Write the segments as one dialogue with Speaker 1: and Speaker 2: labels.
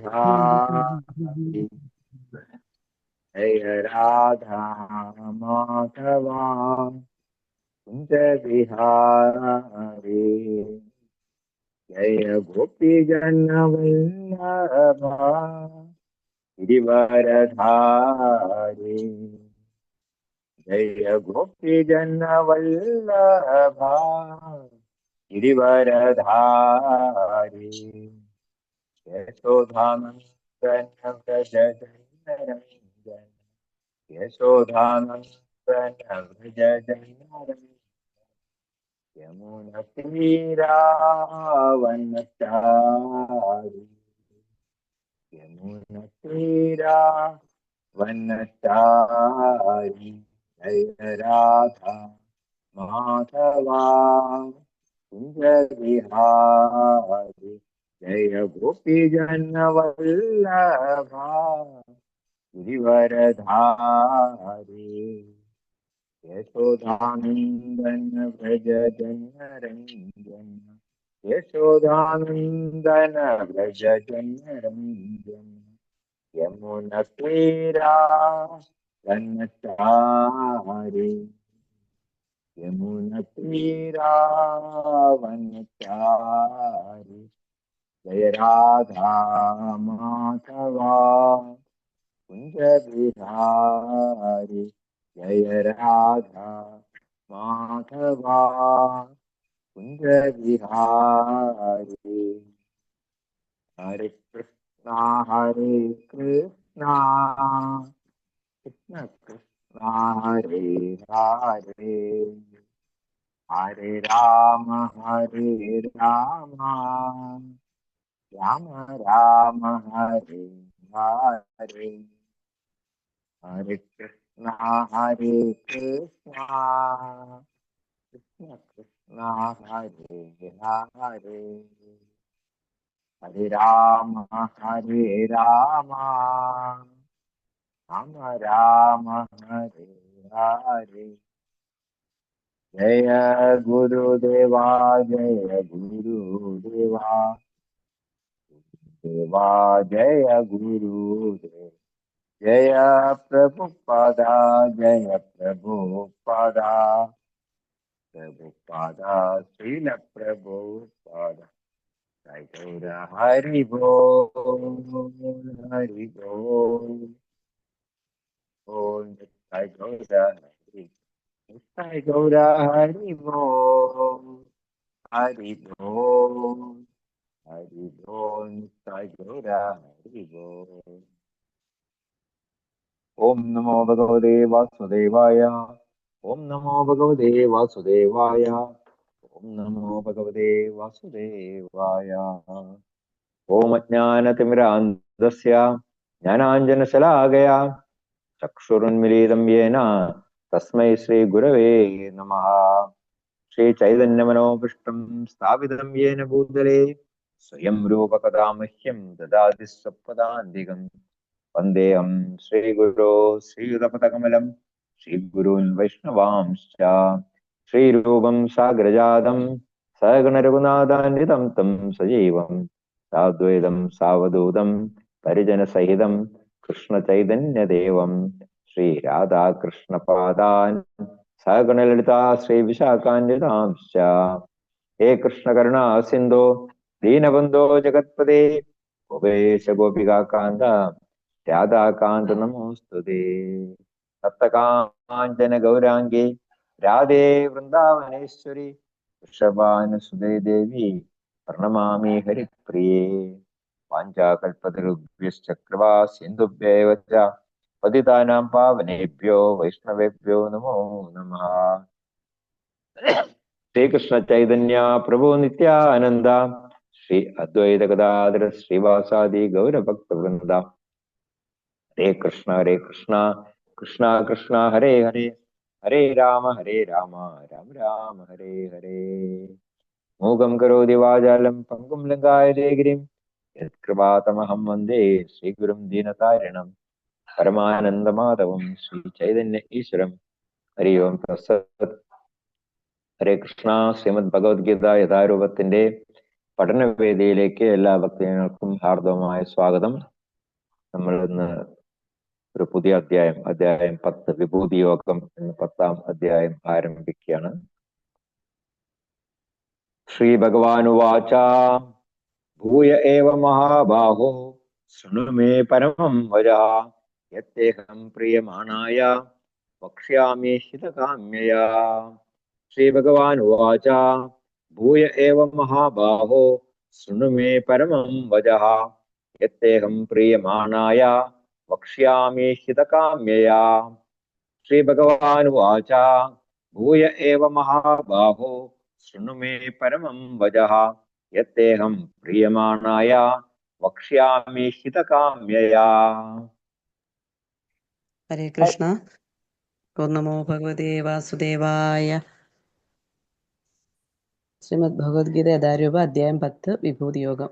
Speaker 1: बिहारी जय राधा माधवा कुंज बिहारी जय गोपी जन वल्लभा गिरिवरधारी जय गोपी जन वल्लभा गिरिवरधारी यशोधानन्दन व्रज जनरञ्जन यशोधानन्दन व्रज जनरञ्जन यमुनतीरावनचारि यमुनतीरावनचारि जय राधा माधवा कुंज बिहारी जय गोपी जन वल्लभा गिरिवरधारी यशोदानन्दन व्रज जनरञ्जन यशोदानन्दन व्रज जनरञ्जन यमुनतीरावनचारि यमुनतीरावनचारि जय राधा माधवा कुंज बिहारी जय राधा माधवा कुंज बिहारी हरे कृष्णा कृष्ण कृष्ण हरे हरे हरे राम राम राम हरे हरे हरे कृष्णा कृष्ण कृष्ण कृष्ण हरे हरे हरे राम राम राम हरे हरे जय गुरुदेवा देवा जय गुरुदेव जय प्रभुपादा श्रील प्रभुपादा जय गौर हरि बोल जय गौर हरि बोल हरि बोल जय गौर हरि बोल। ओम नमो भगवते वासुदेवाय ओम नमो भगवते वासुदेवाय ओम नमो भगवते वासुदेवाय। ओम अज्ञानतिमिरान्धस्य ज्ञानाञ्जनशलाकया चक्षुरुन्मीलितं येन तस्मै श्रीगुरवे नमः। श्रीचैतन्यमनोभीष्टं स्थापितं येन भूतले स्वयं रूपकदा मह्यं ददाति स्वपदान्तिकम्। वन्देऽहं श्रीगुरो श्रीयुतपथकमलं श्रीगुरून् वैष्णवांश्च श्रीरूपं साग्रजातं सगणरघुनाथान्वितं तं सजीवं साद्वैतं सावधूतं परिजनसहितं कृष्णचैतन्यदेवं श्रीराधाकृष्णपादान् सगणललिता श्रीविशाखान्वितांश्च। हे कृष्णकरुणा सिन्धो दीनबन्धो जगत्पते गोपेश गोपिकान्त राधाकान्त नमोस्तुते। सप्तकाञ्चन गौराङ्गी राधे वृन्दावनेश्वरी वृषभानुसुते देवी प्रणमामि हरिप्रिये। वाञ्छाकल्पतरुभ्यश्च कृपा सिन्धुभ्यैव च पतितानां पावनेभ्यो वैष्णवेभ्यो नमो नमः। श्रीकृष्ण चैतन्य प्रभु नित्यानंद श्री अद्वैत गदाधर श्रीवासादि गौर भक्त वृंदा हरे कृष्ण कृष्ण कृष्ण हरे हरे हरे राम राम राम हरे हरे। मूकं करोति वाचालं पंगुं लङ्घयते गिरिं यत्कृपातमहं वन्दे श्रीगुरुं दीनतारिणं परमानन्दमाधवं श्रीचैतन्य ईश्वरं। हरि ओं तत्सत्. ഹരേ കൃഷ്ണ. ശ്രീമദ് ഭഗവത്ഗീത യഥാരൂപത്തിന്റെ പഠനവേദിയിലേക്ക് എല്ലാ ഭക്തജനങ്ങൾക്കും ഹാർദവമായ സ്വാഗതം. നമ്മൾ ഇന്ന് ഒരു പുതിയ അധ്യായം 10 വിഭൂതി യോഗം എന്ന 10ാം അധ്യായം ആരംഭിക്കുകയാണ്. ശ്രീ ഭഗവാനുവാച ഭൂയ ഏവ മഹാബാഹോ ശൃണു മേ പരമം വചഃ യത്തേഹം പ്രിയമാണായ വക്ഷ്യാമി ഹിതകാമ്യയാ. ശ്രീ ഭഗവാനുവാച ഭൂയ ഏവ മഹാബാഹോ ശൃണു മേ പരമം വചഃ യത്തേഹം പ്രിയമാണായ വക്ഷ്യാമി ഹിതകാമ്യയാ. ശ്രീ ഭഗവാനുവാച ഭൂയ ഏവ മഹാബാഹോ ശൃണു മേ പരമം വചഃ യത്തേഹം പ്രിയമാണായ വക്ഷ്യാമി ഹിതകാമ്യയാ.
Speaker 2: ഹരേ കൃഷ്ണ. ഓം നമോ ഭഗവതേ വാസുദേവായ. ശ്രീമദ് ഭഗവത്ഗീത യഥാരൂപ അധ്യായം 10 വിഭൂതിയോഗം.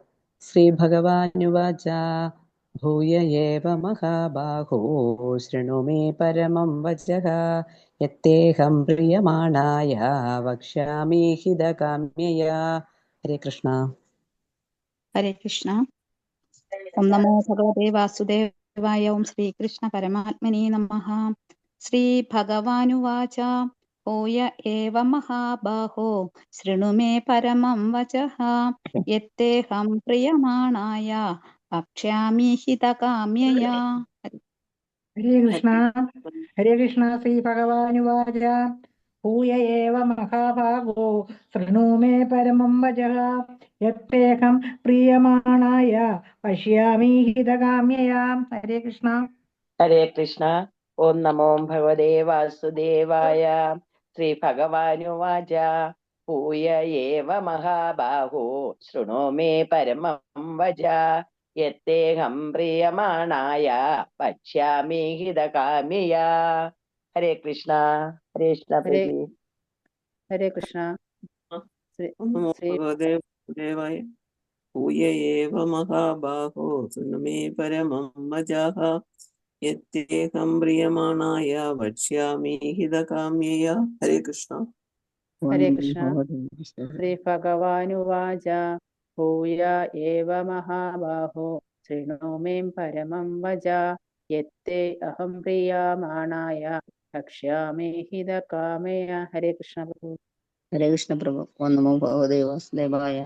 Speaker 2: ശ്രീ ഭഗവാനുവാച ഭൂയ ഏവ മഹാബാഹോ ശൃണു മേ പരമം വചഃ യത്തേഹം പ്രിയമാണായ വക്ഷ്യാമി ഹിതകാമ്യയാ. ഹരേ കൃഷ്ണ.
Speaker 3: ഹരേ കൃഷ്ണ. ഓം നമോ ഭഗവതേ വാസുദേവായ. ഓം ശ്രീകൃഷ്ണ പരമാത്മനേ നമഃ. ശ്രീ ഭഗവാനുവാച ഭൂയ ഏവ മഹാബാഹോ ശൃണു മേ പരമം വചഃ യത്തേഹം പ്രിയമാണായ വക്ഷ്യാമി ഹിതകാമ്യയാ.
Speaker 4: ഹരേ കൃഷ്ണ. ഹരേ കൃഷ്ണ. ശ്രീ ഭഗവാനുവാച ഭൂയ ഏവ മഹാഭാഗോ ശൃണു മേ പരമം വചഃ യത്തേഹം പ്രിയമാണായ പശ്യാമി ഹിതകാമ്യയാ. ഹരേ കൃഷ്ണ.
Speaker 5: ഹരേ കൃഷ്ണ. ഓം നമോ ഭഗവതേ വാസുദേവായ. ശ്രീ ഭഗവാനുവാച ഭൂയ ഏവ മഹാബാഹോ ശൃണു മേ പരമം വചഃ യത്തേഹം പ്രിയമാണായ വക്ഷ്യാമി ഹിതകാമ്യയാ. ഹരേ കൃഷ്ണ. ഹരേ കൃഷ്ണ.
Speaker 3: ഹരേ കൃഷ്ണ.
Speaker 2: ദേവായ ഭൂയ ഏവ മഹാബാഹോ ശൃണു മേ പരമം വചഃ യത്തേഹം പ്രിയമാണായ വക്ഷ്യാമി ഹിതകാമ്യയാ. ഹരേ കൃഷ്ണ.
Speaker 3: ഹരേ കൃഷ്ണ. ശ്രീ ഭഗവാനുവാച ഭൂയ ഏവ മഹാബാഹോ ശൃണു മേ പരമം വചഃ യത്തേ അഹം പ്രിയമാണായ വക്ഷ്യാമി ഹിതകാമ്യയാ. ഹരേ കൃഷ്ണ പ്രഭു.
Speaker 6: ഹരേ കൃഷ്ണ പ്രഭു. ഓം നമോ ഭഗവതേ വാസുദേവായ.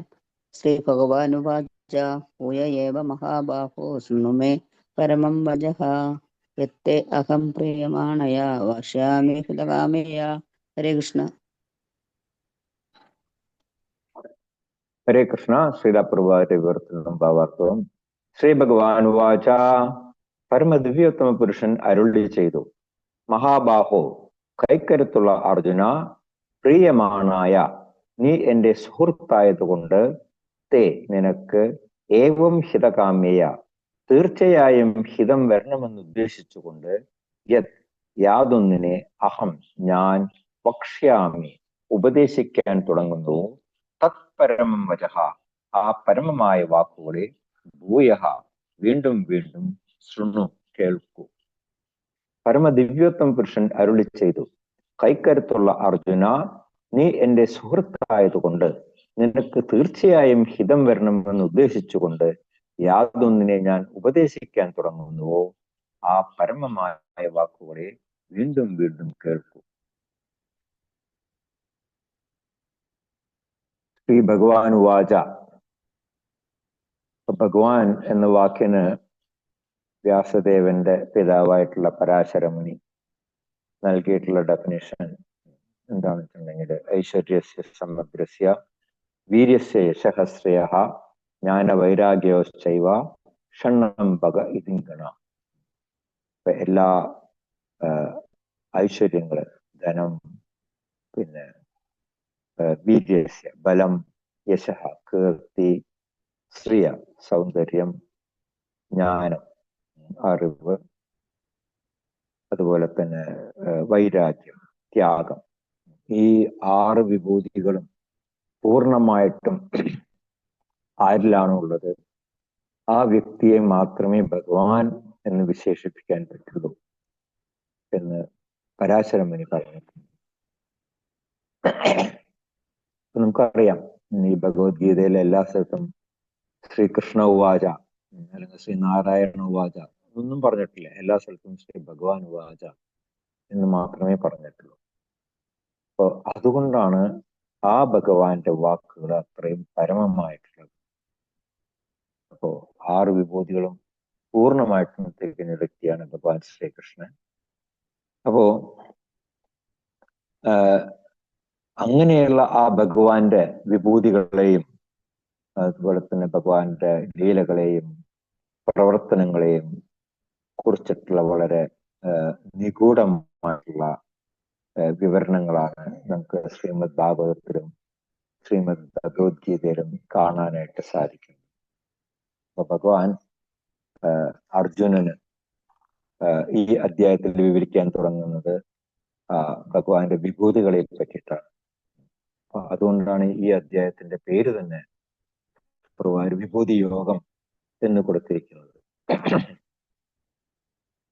Speaker 6: ശ്രീ ഭഗവാനുവാച ഭൂയ ഏവ മഹാബാഹോ ശൃണു മേ പരമം വചഃ യത്തേ അഹം പ്രിയമാണയ വക്ഷ്യാമി ഹിതകാമ്യയാ. ഹരേ കൃഷ്ണ.
Speaker 1: ഹരേ കൃഷ്ണ. ശ്രീലപ്രഭാതി വിവർത്തനം ഭാവാർത്ഥം. ശ്രീ ഭഗവാനുവാച പരമദിവ്യോത്തമ പുരുഷൻ അരുളി ചെയ്തു, മഹാബാഹോ കൈക്കരുത്തുള്ള അർജുന, പ്രിയമാണായ നീ എന്റെ സുഹൃത്തായതുകൊണ്ട് തേ നിനക്ക് ഏവം ഹിതകാമ്യയ തീർച്ചയായും ഹിതം വരണമെന്ന് ഉദ്ദേശിച്ചുകൊണ്ട് യത് യാതൊന്നിനെ അഹം ഞാൻ വക്ഷ്യാമി ഉപദേശിക്കാൻ തുടങ്ങുന്നു തത്പരമം വചഃ ആ പരമമായ വാക്കുകളെ ഭൂയഃ വീണ്ടും വീണ്ടും ശൃണു കേൾക്കൂ. പരമദിവ്യോത്തമ പുരുഷൻ അരുളി ചെയ്തു, കൈക്കരുത്തുള്ള അർജുന, നീ എന്റെ സുഹൃത്തായതുകൊണ്ട് നിനക്ക് തീർച്ചയായും ഹിതം വരണമെന്ന് ഉദ്ദേശിച്ചുകൊണ്ട് യാതൊന്നിനെ ഞാൻ ഉപദേശിക്കാൻ തുടങ്ങുന്നുവോ ആ പരമമായ വാക്കുകളെ വീണ്ടും വീണ്ടും കേൾക്കൂ. ശ്രീ ഭഗവാനുവാച. ഭഗവാൻ എന്ന വാക്കിന് വ്യാസദേവന്റെ പിതാവായിട്ടുള്ള പരാശരമുനി നൽകിയിട്ടുള്ള ഡെഫിനിഷൻ എന്താണെന്ന് വെച്ചിട്ടുണ്ടെങ്കിൽ ഐശ്വര്യസ്യ സമഗ്രസ്യ വീര്യസ്യ യശഃശ്രേയഃ ജ്ഞാനവൈരാഗ്യോശ്ചൈവ ഷണ്ണം ഭഗ ഇതിങ്കണ. എല്ലാ ഐശ്വര്യങ്ങള്, ധനം, പിന്നെ വീര്യസ്യ ബലം, യശഃ കീർത്തി, ശ്രിയ സൗന്ദര്യം, ജ്ഞാനം അറിവ്, അതുപോലെ തന്നെ വൈരാഗ്യം ത്യാഗം, ഈ 6 വിഭൂതികളും പൂർണ്ണമായിട്ടും ആരിലാണോ ഉള്ളത് ആ വ്യക്തിയെ മാത്രമേ ഭഗവാൻ എന്ന് വിശേഷിപ്പിക്കാൻ പറ്റുള്ളൂ എന്ന് പരാശരമുനി പറഞ്ഞിട്ടുണ്ട്. നമുക്കറിയാം ഈ ഭഗവത്ഗീതയിലെ എല്ലാ സ്ഥലത്തും ശ്രീകൃഷ്ണ ഉവാച അല്ലെങ്കിൽ ശ്രീ നാരായണ ഉവാച ഒന്നും പറഞ്ഞിട്ടില്ല. എല്ലാ സ്ഥലത്തും ശ്രീ ഭഗവാൻ ഉവാച എന്ന് മാത്രമേ പറഞ്ഞിട്ടുള്ളൂ. അപ്പൊ അതുകൊണ്ടാണ് ആ ഭഗവാന്റെ വാക്കുകൾ അത്രയും പരമമായിട്ടുള്ളത്. അപ്പോ 6 വിഭൂതികളും പൂർണ്ണമായിട്ടും തികഞ്ഞ വ്യക്തിയാണ് ഭഗവാൻ ശ്രീകൃഷ്ണൻ. അപ്പോ അങ്ങനെയുള്ള ആ ഭഗവാന്റെ വിഭൂതികളെയും അതുപോലെ തന്നെ ഭഗവാന്റെ ലീലകളെയും പ്രവർത്തനങ്ങളെയും കുറിച്ചിട്ടുള്ള വളരെ നിഗൂഢമായിട്ടുള്ള വിവരണങ്ങളാണ് നമുക്ക് ശ്രീമദ് ഭാഗവതത്തിലും ശ്രീമദ് ഭഗവത്ഗീതയിലും കാണാനായിട്ട് സാധിക്കുന്നത്. അപ്പൊ ഭഗവാൻ അർജുനന് ഈ അധ്യായത്തിൽ വിവരിക്കാൻ തുടങ്ങുന്നത് ഭഗവാന്റെ വിഭൂതികളെ പറ്റിയിട്ടാണ്. അപ്പൊ അതുകൊണ്ടാണ് ഈ അധ്യായത്തിന്റെ പേര് തന്നെ ഭഗവാൻ വിഭൂതി യോഗം എന്ന് കൊടുത്തിരിക്കുന്നത്.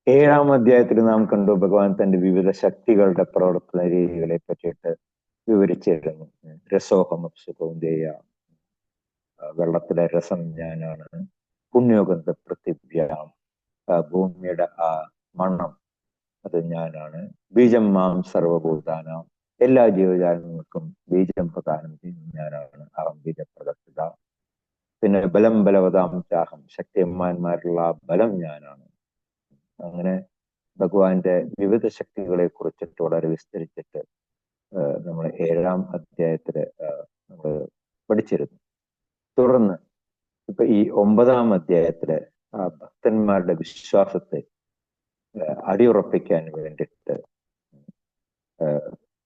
Speaker 1: 7-ാം അധ്യായത്തിൽ നാം കണ്ടു ഭഗവാൻ തന്റെ വിവിധ ശക്തികളുടെ പ്രവർത്തന രീതികളെ പറ്റിയിട്ട് വിവരിച്ചിരുന്നു. രസോഹം അപ്സുകൗന്ദേയ, വെള്ളത്തിലെ രസം ഞാനാണ്. പുണ്യഗന്ധ പൃഥിവ്യാം, ഭൂമിയുടെ ആ മണ്ണം അത് ഞാനാണ്. ബീജം മാം സർവഭൂതാനാം, എല്ലാ ജീവജാലങ്ങൾക്കും ബീജം പ്രദാനം ചെയ്യുന്ന ഞാനാണ്. അഹം ബീജപ്രദസ്ഥിത. പിന്നെ ബലം ബലവതാം ചാഹം, ശക്തിമാന്മാരുള്ള ആ ബലം ഞാനാണ്. അങ്ങനെ ഭഗവാന്റെ വിവിധ ശക്തികളെ കുറിച്ചിട്ട് വളരെ വിസ്തരിച്ചിട്ട് നമ്മൾ 7-ാം അധ്യായത്തില് നമ്മൾ പഠിച്ചിരുന്നു. തുടർന്ന് ഇപ്പൊ ഈ 9-ാം അധ്യായത്തില് ആ ഭക്തന്മാരുടെ വിശ്വാസത്തെ അടിയുറപ്പിക്കാൻ വേണ്ടിയിട്ട്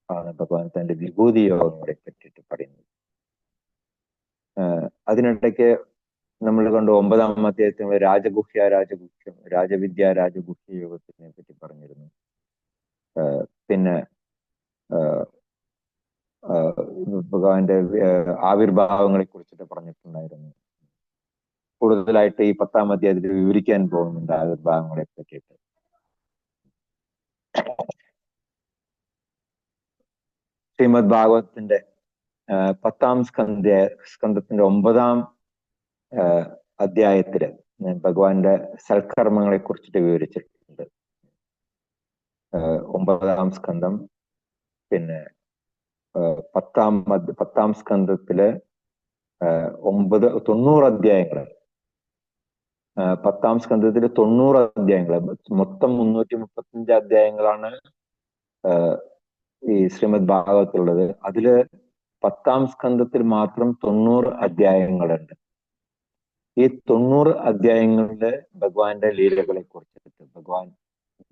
Speaker 1: ആണ് ഭഗവാൻ തന്റെ വിഭൂതി യോഗങ്ങളെ പറ്റിയിട്ട് പറയുന്നത്. അതിനിടയ്ക്ക് നമ്മൾ കണ്ടു 9-ാം അധ്യായത്തിൽ രാജവിദ്യ രാജഗുഹ്യ യോഗത്തിനെ പറ്റി പറഞ്ഞിരുന്നു. പിന്നെ ഭഗവാന്റെ ആവിർഭാവങ്ങളെ കുറിച്ചിട്ട് പറഞ്ഞിട്ടുണ്ടായിരുന്നു. കൂടുതലായിട്ട് ഈ 10-ാം അധ്യായത്തിൽ വിവരിക്കാൻ പോകുന്നുണ്ട് ആവിർഭാവങ്ങളെ പറ്റിയിട്ട്. ശ്രീമദ് ഭാഗവതത്തിന്റെ 10-ാം സ്കന്ധത്തിന്റെ 9-ാം അധ്യായത്തില് ഭഗവാന്റെ സൽക്കർമ്മങ്ങളെ കുറിച്ചിട്ട് വിവരിച്ചിട്ടുണ്ട്. 9-ാം സ്കന്ധം, പിന്നെ 10-ാം സ്കന്ധത്തില് 90 അധ്യായങ്ങള്, 10-ാം സ്കന്ധത്തില് 90 അധ്യായങ്ങള്, മൊത്തം 335 അധ്യായങ്ങളാണ് ഈ ശ്രീമദ് ഭാഗവതത്തിലുള്ളത്. അതില് 10-ാം സ്കന്ധത്തിൽ മാത്രം 90 അധ്യായങ്ങളുണ്ട്. ഈ 90 അധ്യായങ്ങളില് ഭഗവാന്റെ ലീലകളെ കുറിച്ചിട്ട്, ഭഗവാൻ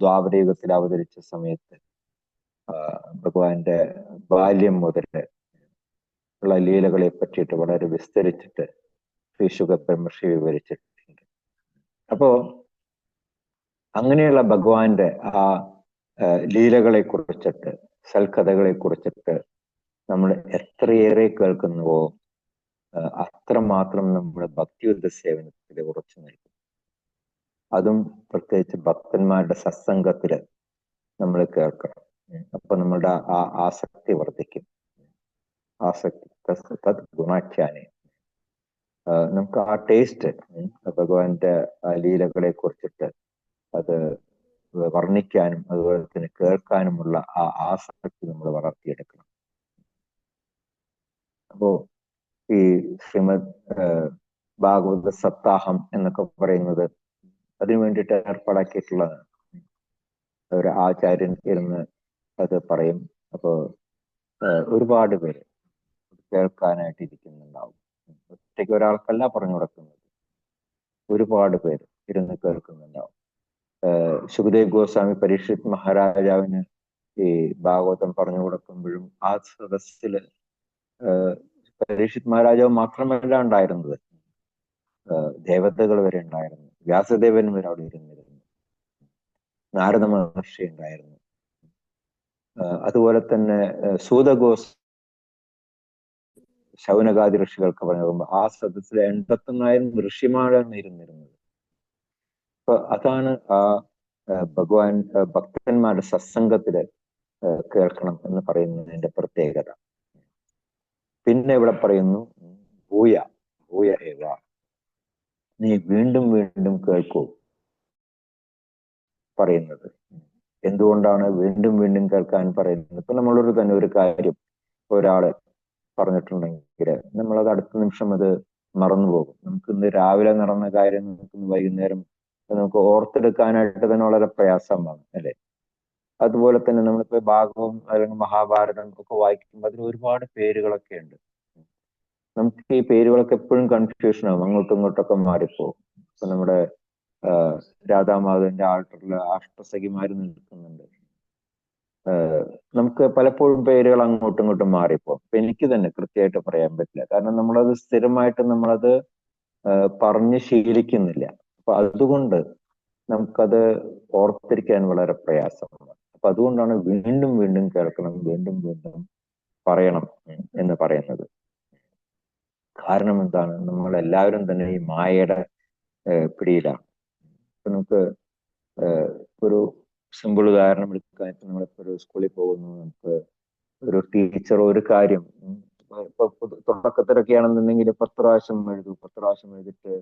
Speaker 1: ദ്വാപരയുഗത്തിൽ അവതരിച്ച സമയത്ത് ഭഗവാന്റെ ബാല്യം മുതൽ ഉള്ള ലീലകളെ പറ്റിയിട്ട് വളരെ വിസ്തരിച്ചിട്ട് ശ്രീ ശുകബ്രഹ്മർഷി വിവരിച്ചിട്ടുണ്ട്. അപ്പോ അങ്ങനെയുള്ള ഭഗവാന്റെ ആ ലീലകളെ കുറിച്ചിട്ട്, സൽക്കഥകളെ കുറിച്ചിട്ട് നമ്മൾ എത്രയേറെ കേൾക്കുന്നുവോ അത്രമാത്രം നമ്മുടെ ഭക്തിയുദ്ധ സേവനത്തിൽ ഉറച്ചു നിൽക്കും. അതും പ്രത്യേകിച്ച് ഭക്തന്മാരുടെ സത്സംഗത്തില് നമ്മൾ കേൾക്കണം. അപ്പൊ നമ്മളുടെ ആ ആസക്തി വർദ്ധിക്കും. ആസക്തി തത് ഗുണാഖ്യാനെ, നമുക്ക് ആ ടേസ്റ്റ് ഭഗവാന്റെ ലീലകളെ കുറിച്ചിട്ട് അത് വർണ്ണിക്കാനും അതുപോലെ തന്നെ കേൾക്കാനുമുള്ള ആ ആസക്തി നമ്മൾ വളർത്തിയെടുക്കണം. അപ്പോ ഈ ശ്രീമദ് ഭാഗവത സപ്താഹം എന്നൊക്കെ പറയുന്നത് അതിനു വേണ്ടിയിട്ട് ഏർപ്പാടാക്കിയിട്ടുള്ളതാണ്. ഒരു ആചാര്യൻ ഇരുന്ന് അത് പറയും. അപ്പോ ഒരുപാട് പേര് കേൾക്കാനായിട്ട് ഇരിക്കുന്നുണ്ടാവും. ഒറ്റയ്ക്ക് ഒരാൾക്കല്ല പറഞ്ഞു കൊടുക്കുന്നത്, ഒരുപാട് പേര് ഇരുന്ന് കേൾക്കുന്നുണ്ടാവും. സുഖദേവ് ഗോസ്വാമി പരീക്ഷിത് മഹാരാജാവിന് ഈ ഭാഗവതം പറഞ്ഞു കൊടുക്കുമ്പോഴും ആ സദസ്സില് പരീക്ഷിത് മഹാരാജാവ് മാത്രമല്ല ഉണ്ടായിരുന്നത്, ദേവതകൾ വരെ ഉണ്ടായിരുന്നു. വ്യാസദേവൻ വരെ അവിടെ ഇരുന്നിരുന്നു. നാരദ മഹർഷി ഉണ്ടായിരുന്നു. അതുപോലെ തന്നെ സൂതഗോസ് ശൗനകാദി ഋഷികൾക്ക് പറഞ്ഞു ആ സദസ്സിലെ 89 ഋഷിമാരാണ് ഇരുന്നിരുന്നത്. അപ്പൊ അതാണ് ആ ഭഗവാൻ ഭക്തന്മാരുടെ സത്സംഗത്തില് കേൾക്കണം എന്ന് പറയുന്നതിന്റെ പ്രത്യേകത. പിന്നെ ഇവിടെ പറയുന്നു ഭൂയ ഭൂയ ഏവ, നീ വീണ്ടും വീണ്ടും കേൾക്കൂ പറയുന്നത്. എന്തുകൊണ്ടാണ് വീണ്ടും വീണ്ടും കേൾക്കാൻ പറയുന്നത്? ഇപ്പൊ നമ്മളൊരു തന്നെ ഒരു കാര്യം ഒരാള് പറഞ്ഞിട്ടുണ്ടെങ്കിൽ നമ്മളത് അടുത്ത നിമിഷം അത് മറന്നുപോകും. നമുക്ക് ഇന്ന് രാവിലെ നടന്ന കാര്യം നമുക്ക് വൈകുന്നേരം നമുക്ക് ഓർത്തെടുക്കാനായിട്ട് തന്നെ വളരെ പ്രയാസമാണ്, അല്ലെ? അതുപോലെ തന്നെ നമ്മളിപ്പോ ഭാഗവതം അല്ലെങ്കിൽ മഹാഭാരതം ഒക്കെ വായിക്കുമ്പോൾ അതിൽ ഒരുപാട് പേരുകളൊക്കെ ഉണ്ട്. നമുക്ക് ഈ പേരുകളൊക്കെ എപ്പോഴും കൺഫ്യൂഷൻ ആവും, അങ്ങോട്ടും ഇങ്ങോട്ടൊക്കെ മാറിപ്പോകും. ഇപ്പൊ നമ്മുടെ രാധാമാധവന്റെ ആൾട്ടറിൽ അഷ്ടസഖിമാര് നിൽക്കുന്നുണ്ട്. നമുക്ക് പലപ്പോഴും പേരുകൾ അങ്ങോട്ടും ഇങ്ങോട്ടും മാറിപ്പോകും. ഇപ്പൊ എനിക്ക് തന്നെ കൃത്യമായിട്ട് പറയാൻ പറ്റില്ല, കാരണം നമ്മളത് സ്ഥിരമായിട്ട് നമ്മളത് പറഞ്ഞ് ശീലിക്കുന്നില്ല. അപ്പൊ അതുകൊണ്ട് നമുക്കത് ഓർത്തിരിക്കാൻ വളരെ പ്രയാസമാണ്. അപ്പൊ അതുകൊണ്ടാണ് വീണ്ടും വീണ്ടും കേൾക്കണം, വീണ്ടും വീണ്ടും പറയണം എന്ന് പറയുന്നത്. കാരണം എന്താണ്? നമ്മൾ എല്ലാവരും തന്നെ ഈ മായയുടെ പിടിയിലാണ്. ഇപ്പൊ നമുക്ക് ഒരു സിമ്പിൾ ഉദാഹരണം എടുക്കാൻ, നമ്മളിപ്പോ ഒരു സ്കൂളിൽ പോകുന്നു, നമുക്ക് ഒരു ടീച്ചർ ഒരു കാര്യം ഇപ്പൊ തുടക്കത്തിലൊക്കെയാണെന്നുണ്ടെങ്കിൽ 10 പ്രാവശ്യം എഴുതൂ, 10 പ്രാവശ്യം എഴുതിട്ട്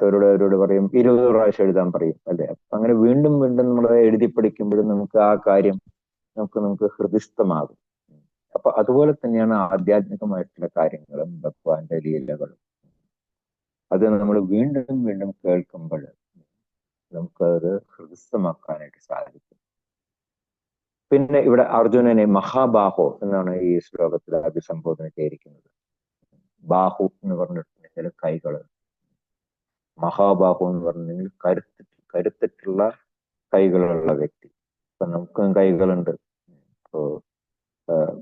Speaker 1: അവരോട് പറയും 20 പ്രാവശ്യം എഴുതാൻ പറയും, അല്ലെ? അങ്ങനെ വീണ്ടും വീണ്ടും നമ്മൾ എഴുതി പഠിക്കുമ്പോഴും നമുക്ക് ആ കാര്യം നമുക്ക് ഹൃദിസ്ഥമാകും. അപ്പൊ അതുപോലെ തന്നെയാണ് ആധ്യാത്മികമായിട്ടുള്ള കാര്യങ്ങളും ഭഗവാന്റെ ലീലകളും. അത് നമ്മൾ വീണ്ടും വീണ്ടും കേൾക്കുമ്പോൾ നമുക്കത് ഹൃദിസ്ഥമാക്കാനായിട്ട് സാധിക്കും. പിന്നെ ഇവിടെ അർജുനനെ മഹാബാഹോ എന്നാണ് ഈ ശ്ലോകത്തിൽ അഭിസംബോധന ചെയ്തിരിക്കുന്നത്. ബാഹു എന്ന് പറഞ്ഞിട്ടുണ്ടെങ്കിൽ കൈകള്, മഹാബാഹു എന്ന് പറഞ്ഞിട്ടുണ്ടെങ്കിൽ കരുത്തിട്ടുള്ള കൈകളുള്ള വ്യക്തി. ഇപ്പൊ നമുക്കും കൈകളുണ്ട്. ഇപ്പോ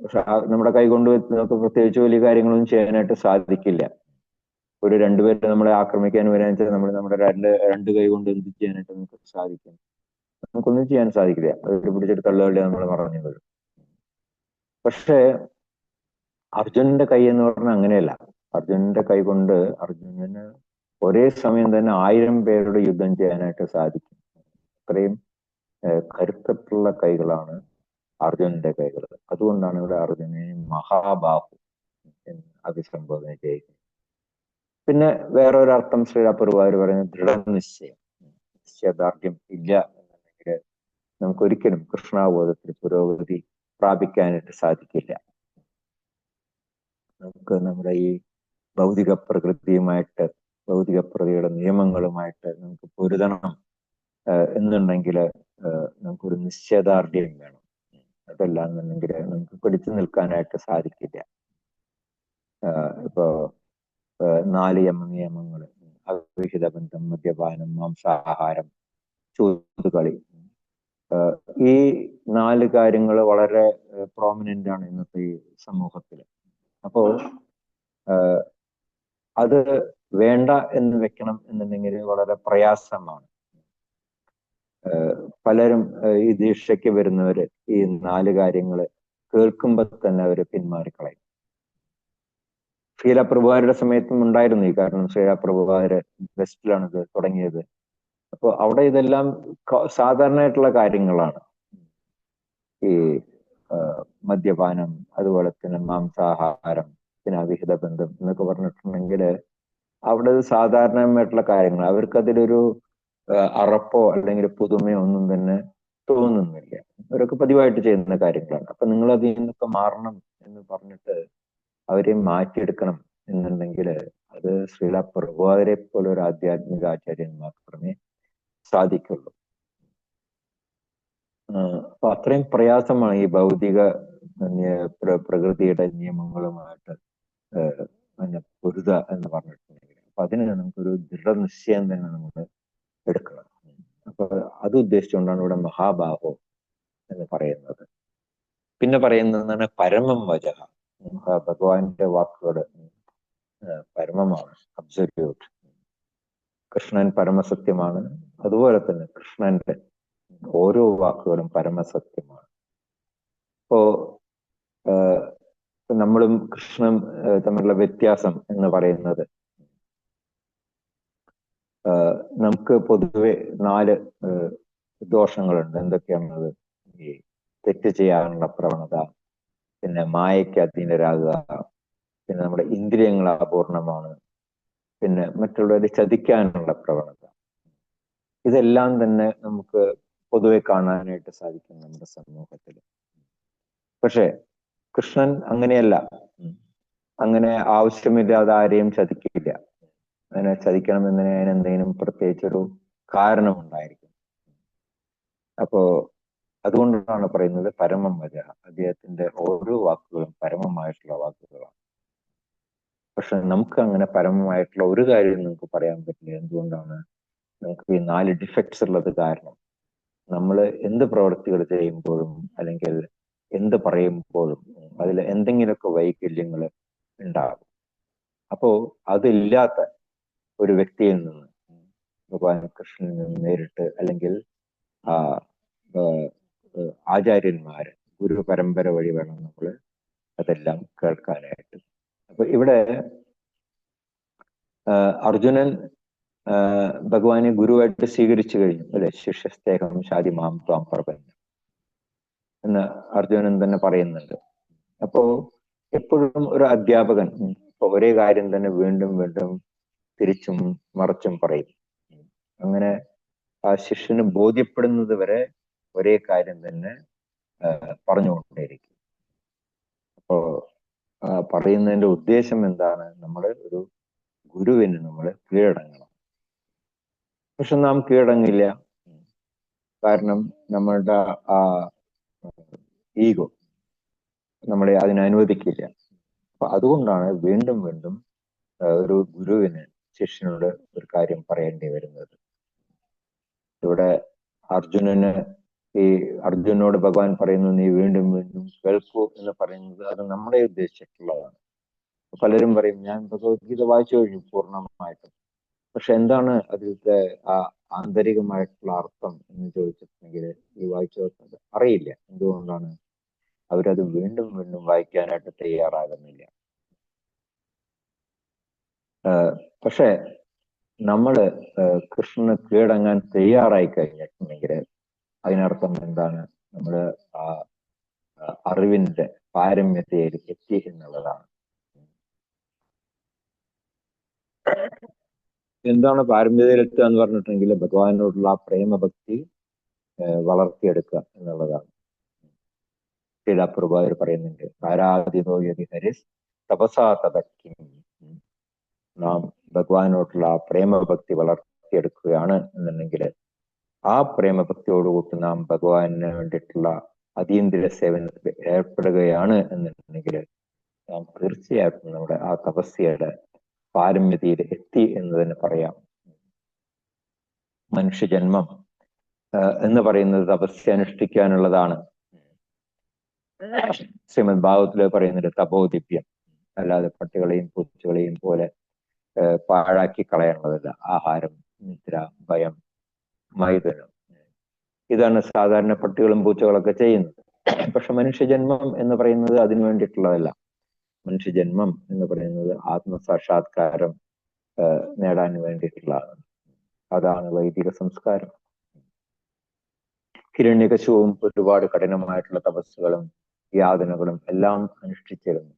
Speaker 1: പക്ഷെ നമ്മുടെ കൈ കൊണ്ട് നമുക്ക് പ്രത്യേകിച്ച് വലിയ കാര്യങ്ങളൊന്നും ചെയ്യാനായിട്ട് സാധിക്കില്ല. ഒരു രണ്ടുപേര് നമ്മളെ ആക്രമിക്കാൻ വരാൻ വെച്ചാൽ നമ്മുടെ രണ്ട് കൈ കൊണ്ട് എന്ത് ചെയ്യാനായിട്ട് നമുക്ക് സാധിക്കും? നമുക്കൊന്നും ചെയ്യാൻ സാധിക്കില്ല. അവർ പിടിച്ചിട്ട് തള്ളുകളിൽ നമ്മൾ മറഞ്ഞു വരും. പക്ഷേ അർജുനന്റെ കൈ എന്ന് പറഞ്ഞാൽ അങ്ങനെയല്ല. അർജുനന്റെ കൈ കൊണ്ട് അർജുനന് ഒരേ സമയം തന്നെ 1000 പേരുടെ യുദ്ധം ചെയ്യാനായിട്ട് സാധിക്കും. അത്രയും കരുത്തുള്ള കൈകളാണ് അർജുനന്റെ കൈകൾ. അതുകൊണ്ടാണ് ഇവിടെ അർജുനനെ മഹാബാഹു എന്ന് അഭിസംബോധന ചെയ്യുന്നത്. പിന്നെ വേറൊരർത്ഥം ശ്രീരാപ്പുരവാര് പറയുന്നത് ദൃഢനിശ്ചയം, നിശ്ചയദാർഢ്യം ഇല്ല എന്നുണ്ടെങ്കിൽ നമുക്കൊരിക്കലും കൃഷ്ണാബോധത്തിൽ പുരോഗതി പ്രാപിക്കാനായിട്ട് സാധിക്കില്ല. നമുക്ക് നമ്മുടെ ഈ ഭൗതിക പ്രകൃതിയുമായിട്ട്, ഭൗതിക പ്രകൃതിയുടെ നിയമങ്ങളുമായിട്ട് നമുക്ക് പൊരുതണം എന്നുണ്ടെങ്കിൽ നമുക്കൊരു നിശ്ചയദാർഢ്യം വേണം. അതല്ല എന്നുണ്ടെങ്കിൽ നമുക്ക് പിടിച്ചു നിൽക്കാനായിട്ട് സാധിക്കില്ല. ഇപ്പോ 4 നിയമങ്ങൾ, അവിഹിത ബന്ധം, മദ്യപാനം, മാംസാഹാരം, ചൂതുകളി, ഈ 4 കാര്യങ്ങൾ വളരെ പ്രോമിനന്റ് ആണ് ഇന്നത്തെ ഈ സമൂഹത്തിൽ. അപ്പോ അത് വേണ്ട എന്ന് വെക്കണം എന്നുണ്ടെങ്കിൽ വളരെ പ്രയാസമാണ്. പലരും ഈ ദീക്ഷയ്ക്ക് വരുന്നവര് ഈ 4 കാര്യങ്ങൾ കേൾക്കുമ്പോൾ തന്നെ അവര് പിന്മാറിക്കളയും. ശ്രീലപ്രഭുവാരുടെ സമയത്തും ഉണ്ടായിരുന്നു ഈ കാരണം. ശ്രീലപ്രഭുവാര് വെസ്റ്റിലാണ് ഇത് തുടങ്ങിയത്. അപ്പോൾ അവിടെ ഇതെല്ലാം സാധാരണയായിട്ടുള്ള കാര്യങ്ങളാണ്. ഈ മദ്യപാനം, അതുപോലെ തന്നെ മാംസാഹാരം, പിന്നെ അവിഹിത ബന്ധം എന്നൊക്കെ പറഞ്ഞിട്ടുണ്ടെങ്കിൽ അവിടെ സാധാരണമായിട്ടുള്ള കാര്യങ്ങൾ. അവർക്കതിലൊരു അറപ്പോ അല്ലെങ്കിൽ പുതുമയോ ഒന്നും തന്നെ തോന്നുന്നില്ല. അവരൊക്കെ പതിവായിട്ട് ചെയ്യുന്ന കാര്യങ്ങളാണ്. അപ്പൊ നിങ്ങൾ അതിൽ നിന്നൊക്കെ മാറണം എന്ന് പറഞ്ഞിട്ട് അവരെ മാറ്റിയെടുക്കണം എന്നുണ്ടെങ്കിൽ അത് ശ്രീല പ്രഭുവാരെ പോലെ ഒരു ആധ്യാത്മിക ആചാര്യന്മാർക്ക് മാത്രമേ സാധിക്കുള്ളൂ. അപ്പൊ അത്രയും പ്രയാസമാണ് ഈ ഭൗതിക പ്രകൃതിയുടെ നിയമങ്ങളുമായിട്ട് പൊരുത എന്ന് പറഞ്ഞിട്ടുണ്ടെങ്കിൽ. അപ്പൊ അതിന് നമുക്കൊരു ദൃഢനിശ്ചയം തന്നെ നമ്മൾ എടുക്കണം. അപ്പൊ അത് ഉദ്ദേശിച്ചുകൊണ്ടാണ് ഇവിടെ മഹാബാഹോ എന്ന് പറയുന്നത്. പിന്നെ പറയുന്നതാണ് പരമം വചഃ. ഭഗവാന്റെ വാക്കുകൾ പരമമാണ്, അബ്സല്യൂട്ട്. കൃഷ്ണൻ പരമസത്യമാണ്. അതുപോലെ തന്നെ കൃഷ്ണന്റെ ഓരോ വാക്കുകളും പരമസത്യമാണ്. ഇപ്പോ നമ്മളും കൃഷ്ണനും തമ്മിലുള്ള വ്യത്യാസം എന്ന് പറയുന്നത്, നമുക്ക് പൊതുവെ 4 ദോഷങ്ങളുണ്ട്. എന്തൊക്കെയാണത്? ഈ തെറ്റ് ചെയ്യാനുള്ള പ്രവണത, പിന്നെ മായയ്ക്ക് അധീനരാകുക, പിന്നെ നമ്മുടെ ഇന്ദ്രിയങ്ങൾ അപൂർണമാണ്, പിന്നെ മറ്റുള്ളവരെ ചതിക്കാനുള്ള പ്രവണത, ഇതെല്ലാം തന്നെ നമുക്ക് പൊതുവെ കാണാനായിട്ട് സാധിക്കും നമ്മുടെ സമൂഹത്തിൽ. പക്ഷെ കൃഷ്ണൻ അങ്ങനെയല്ല. അങ്ങനെ ആവശ്യമില്ലാതെ ആരെയും ചതിക്കില്ല. അങ്ങനെ ചതിക്കണമെന്നതിന് അതിന് എന്തെങ്കിലും പ്രത്യേകിച്ചൊരു കാരണമുണ്ടായിരിക്കും. അപ്പോ അതുകൊണ്ടാണ് പറയുന്നത് പരമം വച. അദ്ദേഹത്തിന്റെ ഓരോ വാക്കുകളും പരമമായിട്ടുള്ള വാക്കുകളാണ്. പക്ഷെ നമുക്ക് അങ്ങനെ പരമമായിട്ടുള്ള ഒരു കാര്യവും നമുക്ക് പറയാൻ പറ്റില്ല. എന്തുകൊണ്ടാണ്? നമുക്ക് ഈ 4 ഡിഫക്ട്സ് ഉള്ളത് കാരണം. നമ്മൾ എന്ത് പ്രവൃത്തികൾ ചെയ്യുമ്പോഴും അല്ലെങ്കിൽ എന്ത് പറയുമ്പോഴും അതിൽ എന്തെങ്കിലുമൊക്കെ വൈകല്യങ്ങൾ ഉണ്ടാകും. അപ്പോ അതില്ലാത്ത ഒരു വ്യക്തിയിൽ നിന്ന് ഭഗവാൻ കൃഷ്ണനിൽ നിന്ന് നേരിട്ട് അല്ലെങ്കിൽ ആചാര്യന്മാര് ഗുരു പരമ്പര വഴി വേണം നമ്മൾ അതെല്ലാം കേൾക്കാനായിട്ട്. അപ്പൊ ഇവിടെ അർജുനൻ ഭഗവാനെ ഗുരുവായിട്ട് സ്വീകരിച്ചു കഴിഞ്ഞു അല്ലെ. ശിഷ്യസ്തേഹം ഷാദി മാം ത്വാം പ്രപഞ്ചം എന്ന് അർജുനൻ തന്നെ പറയുന്നുണ്ട്. അപ്പോ എപ്പോഴും ഒരു അധ്യാപകൻ ഒരേ കാര്യം തന്നെ വീണ്ടും വീണ്ടും തിരിച്ചും മറച്ചും പറയും. അങ്ങനെ ആ ശിഷ്യന് ബോധ്യപ്പെടുന്നത് വരെ ഒരേ കാര്യം തന്നെ പറഞ്ഞുകൊണ്ടേയിരിക്കും. അപ്പോ പറയുന്നതിന്റെ ഉദ്ദേശം എന്താണ്? നമ്മൾ ഒരു ഗുരുവിന് നമ്മൾ കീഴടങ്ങണം. പക്ഷെ നാം കീഴടങ്ങില്ല. കാരണം നമ്മളുടെ ആ ഈഗോ നമ്മളെ അതിനനുവദിക്കില്ല. അപ്പൊ അതുകൊണ്ടാണ് വീണ്ടും വീണ്ടും ഒരു ഗുരുവിന് ശിഷ്യനോട് ഒരു കാര്യം പറയേണ്ടി വരുന്നത്. ഇവിടെ അർജുനോട് ഭഗവാൻ പറയുന്നു നീ വീണ്ടും വീണ്ടും കേൾക്കൂ എന്ന് പറയുന്നത് അത് നമ്മളെ ഉദ്ദേശിച്ചിട്ടുള്ളതാണ്. പലരും പറയും ഞാൻ ഭഗവത്ഗീത വായിച്ചു കഴിഞ്ഞു പൂർണ്ണമായിട്ടും, പക്ഷെ എന്താണ് അതിലത്തെ ആ ആന്തരികമായിട്ടുള്ള അർത്ഥം എന്ന് ചോദിച്ചിട്ടുണ്ടെങ്കിൽ ഈ വായിച്ചവർക്ക് അറിയില്ല. എന്തുകൊണ്ടാണ്? അവരത് വീണ്ടും വീണ്ടും വായിക്കാനായിട്ട് തയ്യാറാകുന്നില്ല. പക്ഷെ നമ്മള് കൃഷ്ണന് കീഴടങ്ങാൻ തയ്യാറായി കഴിഞ്ഞിട്ടുണ്ടെങ്കിൽ അതിനർത്ഥം എന്താണ്? നമ്മള് ആ അറിവിന്റെ പാരമ്യതയിൽ എത്തി എന്നുള്ളതാണ്. എന്താണ് പാരമ്യതയിലെത്തുക എന്ന് പറഞ്ഞിട്ടുണ്ടെങ്കിൽ ഭഗവാനോടുള്ള ആ പ്രേമഭക്തി വളർത്തിയെടുക്കുക എന്നുള്ളതാണ്. ശ്രീലാപ്രഭാവർ പറയുന്നുണ്ട് ആരാധിതോ യതി ഹരിസ് തപസാ തദക്കിം. നാം ഭഗവാനോടുള്ള ആ പ്രേമഭക്തി വളർത്തിയെടുക്കുകയാണ് എന്നുണ്ടെങ്കിൽ ആ പ്രേമഭക്തിയോടുകൂടി നാം ഭഗവാന് വേണ്ടിയിട്ടുള്ള അതീന്ദ്രിയ സേവനത്തിൽ ഏർപ്പെടുകയാണ് എന്നുണ്ടെങ്കിൽ നാം തീർച്ചയായിട്ടും നമ്മുടെ ആ തപസ്യയുടെ പാരമ്യതയിൽ എത്തി എന്ന് തന്നെ പറയാം. മനുഷ്യജന്മം എന്ന് പറയുന്നത് തപസ്യ അനുഷ്ഠിക്കാനുള്ളതാണ്. ശ്രീമദ് ഭാഗവത്തില് പറയുന്നുണ്ട് തപോദിപ്യം, അല്ലാതെ പട്ടികളെയും പൂച്ചകളെയും പോലെ പാഴാക്കി കളയാനുള്ളതല്ല. ആഹാരം, നിദ്ര, ഭയം, മൈഥുനം, ഇതാണ് സാധാരണ പട്ടികളും പൂച്ചകളൊക്കെ ചെയ്യുന്നത്. പക്ഷെ മനുഷ്യജന്മം എന്ന് പറയുന്നത് അതിനു വേണ്ടിയിട്ടുള്ളതല്ല. മനുഷ്യജന്മം എന്ന് പറയുന്നത് ആത്മസാക്ഷാത്കാരം നേടാൻ വേണ്ടിയിട്ടുള്ളതാണ്. അതാണ് വൈദിക സംസ്കാരം. ഹിരണ്യകശിപുവും ഒരുപാട് കഠിനമായിട്ടുള്ള തപസ്സുകളും യാതനകളും എല്ലാം അനുഷ്ഠിച്ചിരുന്നു.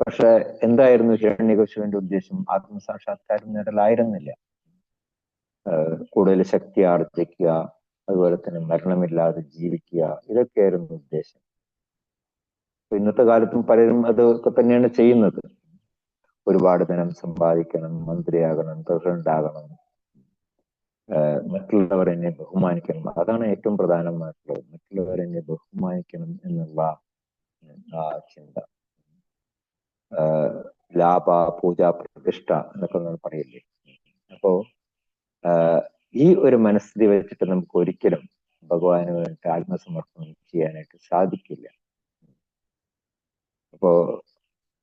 Speaker 1: പക്ഷെ എന്തായിരുന്നു ഹിരണ്യകശിപുവിന്റെ ഉദ്ദേശം? ആത്മസാക്ഷാത്കാരം നേടലായിരുന്നില്ല. കൂടുതൽ ശക്തി ആർജിക്കുക, അതുപോലെ തന്നെ മരണമില്ലാതെ ജീവിക്കുക, ഇതൊക്കെയായിരുന്നു ഉദ്ദേശം. ഇന്നത്തെ കാലത്തും പലരും അതൊക്കെ തന്നെയാണ് ചെയ്യുന്നത്. ഒരുപാട് ധനം സമ്പാദിക്കണം, മന്ത്രിയാകണം, പ്രസിഡന്റ് ആകണം, മറ്റുള്ളവർ എന്നെ ബഹുമാനിക്കണം. അതാണ് ഏറ്റവും പ്രധാനമായിട്ടുള്ളത്. മറ്റുള്ളവർ എന്നെ ബഹുമാനിക്കണം എന്നുള്ള ആ ചിന്ത. ലാഭ, പൂജ, പ്രതിഷ്ഠ എന്നൊക്കെ നമ്മൾ പറയില്ലേ. അപ്പോ ഈ ഒരു മനസ്ഥിതി വെച്ചിട്ട് നമുക്ക് ഒരിക്കലും ഭഗവാന് വേണ്ടിയിട്ട് ആത്മസമർപ്പണം ചെയ്യാനായിട്ട് സാധിക്കില്ല. അപ്പോ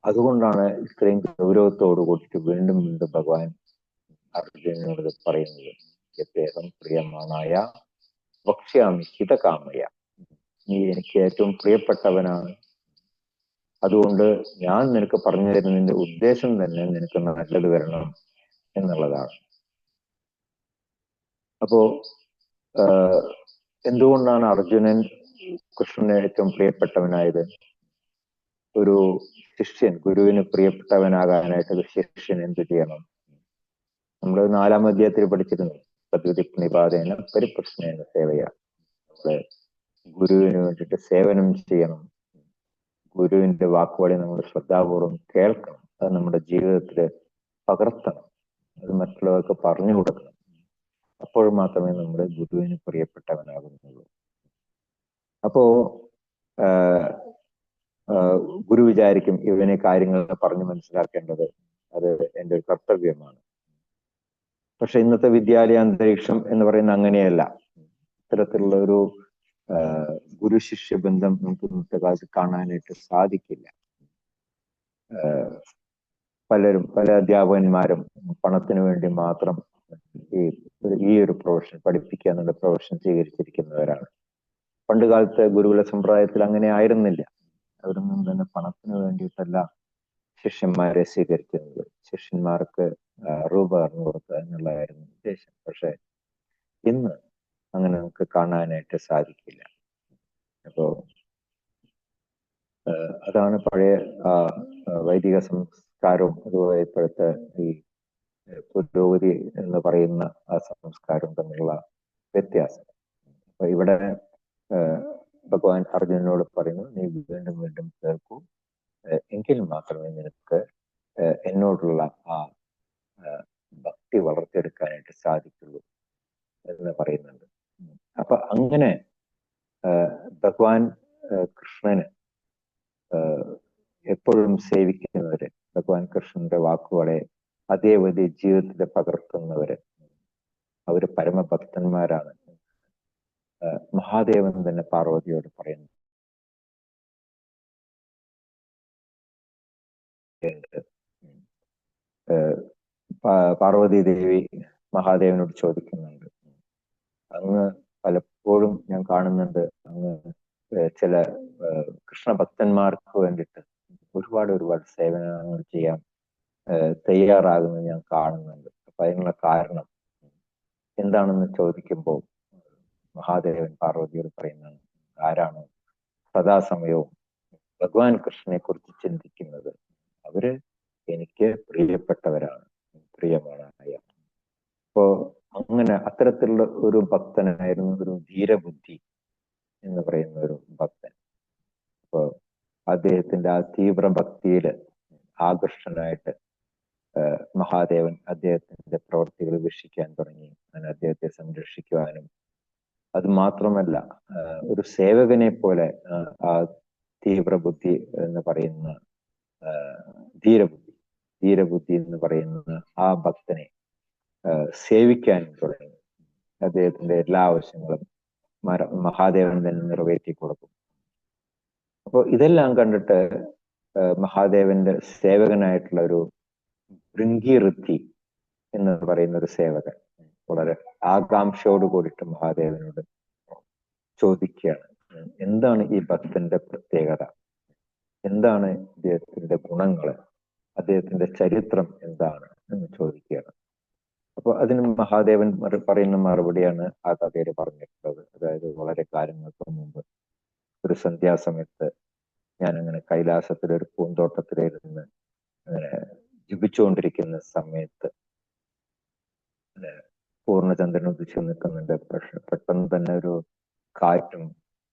Speaker 1: അതുകൊണ്ടാണ് ഇത്രയും ഗൗരവത്തോടു കൂടിയിട്ട് വീണ്ടും വീണ്ടും ഭഗവാൻ അർജുനനോട് പറയുന്നത് യത്തേഹം പ്രിയമാണായ വക്ഷ്യാമി ഹിതകാമയ. നീ എനിക്ക് ഏറ്റവും പ്രിയപ്പെട്ടവനാണ്, അതുകൊണ്ട് ഞാൻ നിനക്ക് പറഞ്ഞു തരുന്നതിന്റെ ഉദ്ദേശം തന്നെ നിനക്ക് നല്ലത് വരണം എന്നുള്ളതാണ്. അപ്പോ എന്തുകൊണ്ടാണ് അർജുനൻ കൃഷ്ണന് ഏറ്റവും പ്രിയപ്പെട്ടവനായത്? ഒരു ശിഷ്യൻ ഗുരുവിന് പ്രിയപ്പെട്ടവനാകാനായിട്ട് ഒരു ശിഷ്യൻ എന്ത് ചെയ്യണം? നമ്മൾ 4-ാം അധ്യായത്തിൽ പഠിച്ചിരുന്നു, പദ്ധതി നിപാതേന പരിപ്രശ്നേന സേവയാ. നമ്മള് ഗുരുവിന് വേണ്ടിയിട്ട് സേവനം ചെയ്യണം. ഗുരുവിന്റെ വാക്കുകളെ നമ്മൾ ശ്രദ്ധാപൂർവം കേൾക്കണം. അത് നമ്മുടെ ജീവിതത്തിൽ പകർത്തണം. അത് മറ്റുള്ളവർക്ക് പറഞ്ഞു കൊടുക്കണം. അപ്പോൾ മാത്രമേ നമ്മൾ ഗുരുവിന് പ്രിയപ്പെട്ടവനാകുന്നുള്ളൂ. അപ്പോ ഗുരു വിചാരിക്കും ഇവനെ കാര്യങ്ങൾ പറഞ്ഞു മനസ്സിലാക്കേണ്ടത് അത് എൻ്റെ ഒരു കർത്തവ്യമാണ്. പക്ഷെ ഇന്നത്തെ വിദ്യാലയ അന്തരീക്ഷം എന്ന് പറയുന്ന അങ്ങനെയല്ല. ഇത്തരത്തിലുള്ള ഒരു ഗുരു ശിഷ്യ ബന്ധം നമുക്ക് ഇന്നത്തെ കാലത്ത് കാണാനായിട്ട് സാധിക്കില്ല. പല അധ്യാപകന്മാരും പണത്തിന് വേണ്ടി മാത്രം ഈ ഒരു പ്രൊഫഷൻ, പഠിപ്പിക്കുക എന്നുള്ള പ്രൊഫഷൻ സ്വീകരിച്ചിരിക്കുന്നവരാണ്. പണ്ട് കാലത്ത് ഗുരുകുല സമ്പ്രദായത്തിൽ അങ്ങനെ ആയിരുന്നില്ല. അവരൊന്നും തന്നെ പണത്തിന് വേണ്ടിയിട്ടല്ല ശിഷ്യന്മാരെ സ്വീകരിക്കുന്നത്. ശിഷ്യന്മാർക്ക് അറിവ് പകർന്നു കൊടുക്കുക എന്നുള്ളതായിരുന്നു ഉദ്ദേശം. പക്ഷെ ഇന്ന് അങ്ങനെ നമുക്ക് കാണാനായിട്ട് സാധിക്കില്ല. അപ്പോ അതാണ് പഴയ വൈദിക സംസ്കാരവും അതുപോലെ ഇപ്പോഴത്തെ ഈ പുരോഗതി എന്ന് പറയുന്ന ആ സംസ്കാരവും തമ്മിലുള്ള വ്യത്യാസം. അപ്പൊ ഇവിടെ ഭഗവാൻ അർജുനനോട് പറയുന്നു, നീ വീണ്ടും വീണ്ടും കേൾക്കൂ, എങ്കിൽ മാത്രമേ നിനക്ക് എന്നോടുള്ള ആ ഭക്തി വളർത്തിയെടുക്കാനായിട്ട് സാധിക്കുള്ളൂ എന്ന് പറയുന്നുണ്ട്. അപ്പൊ അങ്ങനെ ഭഗവാൻ കൃഷ്ണന് എപ്പോഴും സേവിക്കുന്നവര്, ഭഗവാൻ കൃഷ്ണന്റെ വാക്കുകളെ അതേപതി ജീവിതത്തിൽ പകർത്തുന്നവര്, അവര് പരമഭക്തന്മാരാണ്. മഹാദേവൻ തന്നെ പാർവതിയോട് പറയുന്നു, പാർവതി ദേവി മഹാദേവനോട് ചോദിക്കുന്നുണ്ട്, അങ്ങ് പലപ്പോഴും ഞാൻ കാണുന്നുണ്ട് അങ്ങ് ചില കൃഷ്ണഭക്തന്മാർക്ക് വേണ്ടിയിട്ട് ഒരുപാട് സേവനങ്ങൾ ചെയ്യാൻ തയ്യാറാകുന്നത് ഞാൻ കാണുന്നുണ്ട്. അപ്പൊ അതിനുള്ള കാരണം എന്താണെന്ന് ചോദിക്കുമ്പോൾ മഹാദേവൻ പാർവതിയോട് പറയുന്നത്, ആരാണ് സദാസമയവും ഭഗവാൻ കൃഷ്ണനെ കുറിച്ച് ചിന്തിക്കുന്നത് അവര് എനിക്ക് പ്രിയപ്പെട്ടവരാണ്, പ്രിയമാണായ. അപ്പോ അങ്ങനെ അത്തരത്തിലുള്ള ഒരു ഭക്തനായിരുന്നു ഒരു ധീരബുദ്ധി എന്ന് പറയുന്ന ഒരു ഭക്തൻ. അപ്പോ അദ്ദേഹത്തിന്റെ ആ തീവ്ര ഭക്തിയിൽ ആകർഷനായിട്ട് മഹാദേവൻ അദ്ദേഹത്തിന്റെ പ്രവർത്തികൾ വീക്ഷിക്കാൻ തുടങ്ങി. അങ്ങനെ അദ്ദേഹത്തെ സംരക്ഷിക്കുവാനും, അത് മാത്രമല്ല ഒരു സേവകനെ പോലെ ആ തീവ്രബുദ്ധി എന്ന് പറയുന്ന ധീരബുദ്ധി എന്ന് പറയുന്ന ആ ഭക്തനെ സേവിക്കാൻ തുടങ്ങി. അദ്ദേഹത്തിന്റെ എല്ലാ ആവശ്യങ്ങളും മഹാദേവൻ തന്നെ നിറവേറ്റി കൊടുക്കും. അപ്പോൾ ഇതെല്ലാം കണ്ടിട്ട് മഹാദേവന്റെ സേവകനായിട്ടുള്ള ഒരു ഭൃംഗീഋദ്ധി എന്ന് പറയുന്ന ഒരു സേവകൻ വളരെ ആകാംക്ഷയോട് കൂടിയിട്ട് മഹാദേവനോട് ചോദിക്കുകയാണ്, എന്താണ് ഈ ഭക്തന്റെ പ്രത്യേകത, എന്താണ് അദ്ദേഹത്തിന്റെ ഗുണങ്ങള്, അദ്ദേഹത്തിന്റെ ചരിത്രം എന്താണ് എന്ന് ചോദിക്കുകയാണ്. അപ്പൊ അതിന് മഹാദേവൻ പറയുന്ന മറുപടിയാണ് ആ കഥയിൽ പറഞ്ഞിട്ടുള്ളത്. അതായത് വളരെ കാലങ്ങൾക്ക് മുമ്പ് ഒരു സന്ധ്യാസമയത്ത് ഞാൻ അങ്ങനെ കൈലാസത്തിലൊരു പൂന്തോട്ടത്തിലിരുന്ന് അങ്ങനെ ജപിച്ചുകൊണ്ടിരിക്കുന്ന സമയത്ത് പൂർണ്ണചന്ദ്രൻ ഉദിച്ചു നിൽക്കുന്നുണ്ട്. പക്ഷെ പെട്ടെന്ന് തന്നെ ഒരു കാറ്റും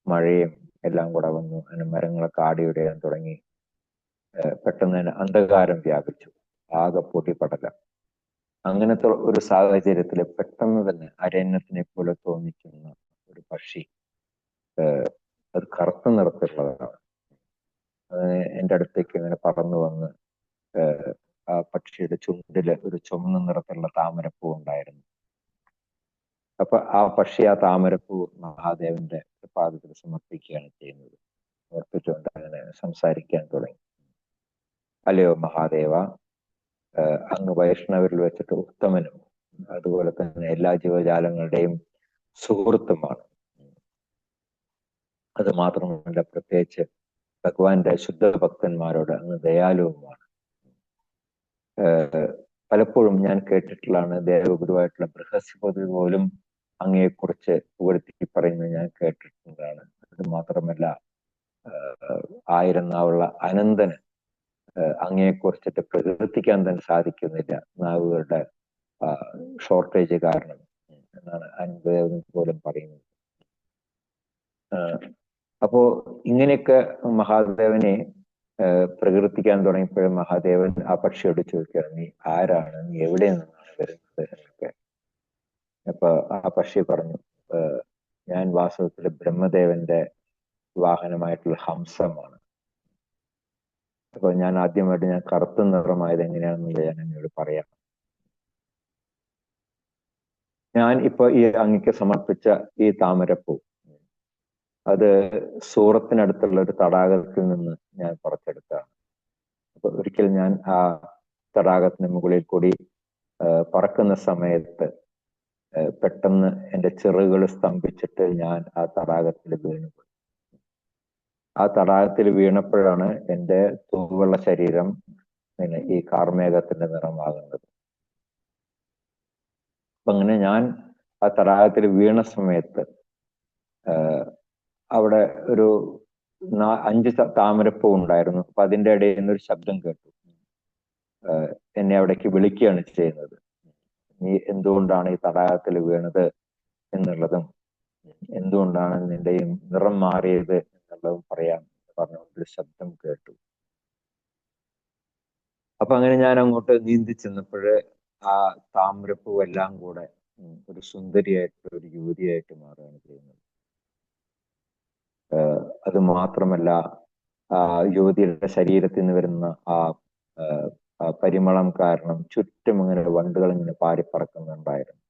Speaker 1: മഴയും എല്ലാം കൂടെ വന്നു. അങ്ങനെ മരങ്ങളൊക്കെ ആടിയുടയാൻ തുടങ്ങി. പെട്ടെന്ന് തന്നെ അന്ധകാരം വ്യാപിച്ചു, ആകെ പൊടിപടലം. അങ്ങനത്തെ ഒരു സാഹചര്യത്തിൽ പെട്ടെന്ന് തന്നെ അരണ്യത്തിനെ പോലെ തോന്നിക്കുന്ന ഒരു പക്ഷി, അത് കറുത്ത നിറത്തിലുള്ളതാണ്. എൻ്റെ അടുത്തേക്ക് ഇങ്ങനെ പറന്നു വന്ന് ആ പക്ഷിയുടെ ചുണ്ടില് ഒരു ചുവന്ന നിറത്തിലുള്ള താമരപ്പൂ ഉണ്ടായിരുന്നു. അപ്പൊ ആ പക്ഷി ആ താമരപ്പൂ മഹാദേവന്റെ പാദത്തിൽ സമർപ്പിക്കുകയാണ് ചെയ്യുന്നത്. സമർപ്പിച്ചുകൊണ്ട് അങ്ങനെ സംസാരിക്കാൻ തുടങ്ങി. അല്ലയോ മഹാദേവ, അങ്ങ് വൈഷ്ണവരിൽ വെച്ചിട്ട് ഉത്തമനും അതുപോലെ തന്നെ എല്ലാ ജീവജാലങ്ങളുടെയും സുഹൃത്തുമാണ്. അത് മാത്രമല്ല, പ്രത്യേകിച്ച് ഭഗവാന്റെ ശുദ്ധ ഭക്തന്മാരോട് അങ്ങ് ദയാലുവുമാണ്. പലപ്പോഴും ഞാൻ കേട്ടിട്ടുള്ളതാണ്, ദേവഗുരുവായിട്ടുള്ള ബൃഹസ്പതി പോലും അങ്ങയെക്കുറിച്ച് പുകഴ്ത്തി പറയുന്നത് ഞാൻ കേട്ടിട്ടുള്ളതാണ്. അത് മാത്രമല്ല, ആയിരുന്നാവുള്ള അനന്തന് അങ്ങയെക്കുറിച്ചിട്ട് പ്രകീർത്തിക്കാൻ തന്നെ സാധിക്കുന്നില്ല, നാവുകളുടെ ഷോർട്ടേജ് കാരണം എന്നാണ് അൻപദേവൻ പോലും പറയുന്നത്. അപ്പോ ഇങ്ങനെയൊക്കെ മഹാദേവനെ പ്രകീർത്തിക്കാൻ തുടങ്ങിയപ്പോഴും മഹാദേവൻ ആ പക്ഷിയോട് ചോദിക്കുകയാണ്, നീ ആരാണ്, നീ എവിടെ നിന്നാണ് വരുന്നത് എന്നൊക്കെ. അപ്പൊ ആ പക്ഷി പറഞ്ഞു, ഞാൻ വാസ്തവത്തിൽ ബ്രഹ്മദേവന്റെ വാഹനമായിട്ടുള്ള ഹംസമാണ്. അപ്പൊ ഞാൻ ആദ്യമായിട്ട് ഞാൻ കറുത്ത നിറമായത് എങ്ങനെയാണെന്നുള്ളത് ഞാൻ എന്നോട് പറയാം. ഞാൻ ഇപ്പൊ ഈ അങ്ങക്ക് സമർപ്പിച്ച ഈ താമരപ്പൂ അത് സൂറത്തിനടുത്തുള്ള ഒരു തടാകത്തിൽ നിന്ന് ഞാൻ പറിച്ചെടുത്തതാണ്. അപ്പൊ ഒരിക്കൽ ഞാൻ ആ തടാകത്തിന് മുകളിൽ കൂടി പറക്കുന്ന സമയത്ത് പെട്ടെന്ന് എൻ്റെ ചിറകുകൾ സ്തംഭിച്ചിട്ട് ഞാൻ ആ തടാകത്തിൽ വീണുപോയി. ആ തടാകത്തിൽ വീണപ്പോഴാണ് എൻ്റെ തൂവെള്ള ശരീരം ഈ കാർമേഘത്തിന്റെ നിറമാകുന്നത്. അപ്പൊ അങ്ങനെ ഞാൻ ആ തടാകത്തിൽ വീണ സമയത്ത് അവിടെ ഒരു 5 താമരപ്പൂ ഉണ്ടായിരുന്നു. അപ്പൊ അതിൻ്റെ ഇടയിൽ നിന്നൊരു ശബ്ദം കേട്ടു. എന്നെ അവിടേക്ക് വിളിക്കുകയാണ് ചെയ്യുന്നത്. നീ എന്തുകൊണ്ടാണ് ഈ തടാകത്തിൽ വീണത് എന്നുള്ളതും എന്തുകൊണ്ടാണ് നിന്റെ നിറം മാറിയത് എന്നുള്ളതും പറയാൻ പറഞ്ഞൊരു ശബ്ദം കേട്ടു. അപ്പൊ അങ്ങനെ ഞാൻ അങ്ങോട്ട് നീന്തി ചെന്നപ്പോഴ് ആ താമരപ്പൂ എല്ലാം കൂടെ ഒരു സുന്ദരിയായിട്ട് ഒരു യുവതിയായിട്ട് മാറുകയാണ് ചെയ്യുന്നത്. അത് മാത്രമല്ല ആ യുവതിയുടെ ശരീരത്തിൽ നിന്ന് വരുന്ന ആ പരിമളം കാരണം ചുറ്റും അങ്ങനെ വണ്ടുകൾ ഇങ്ങനെ പാറിപ്പറക്കുന്നുണ്ടായിരുന്നു.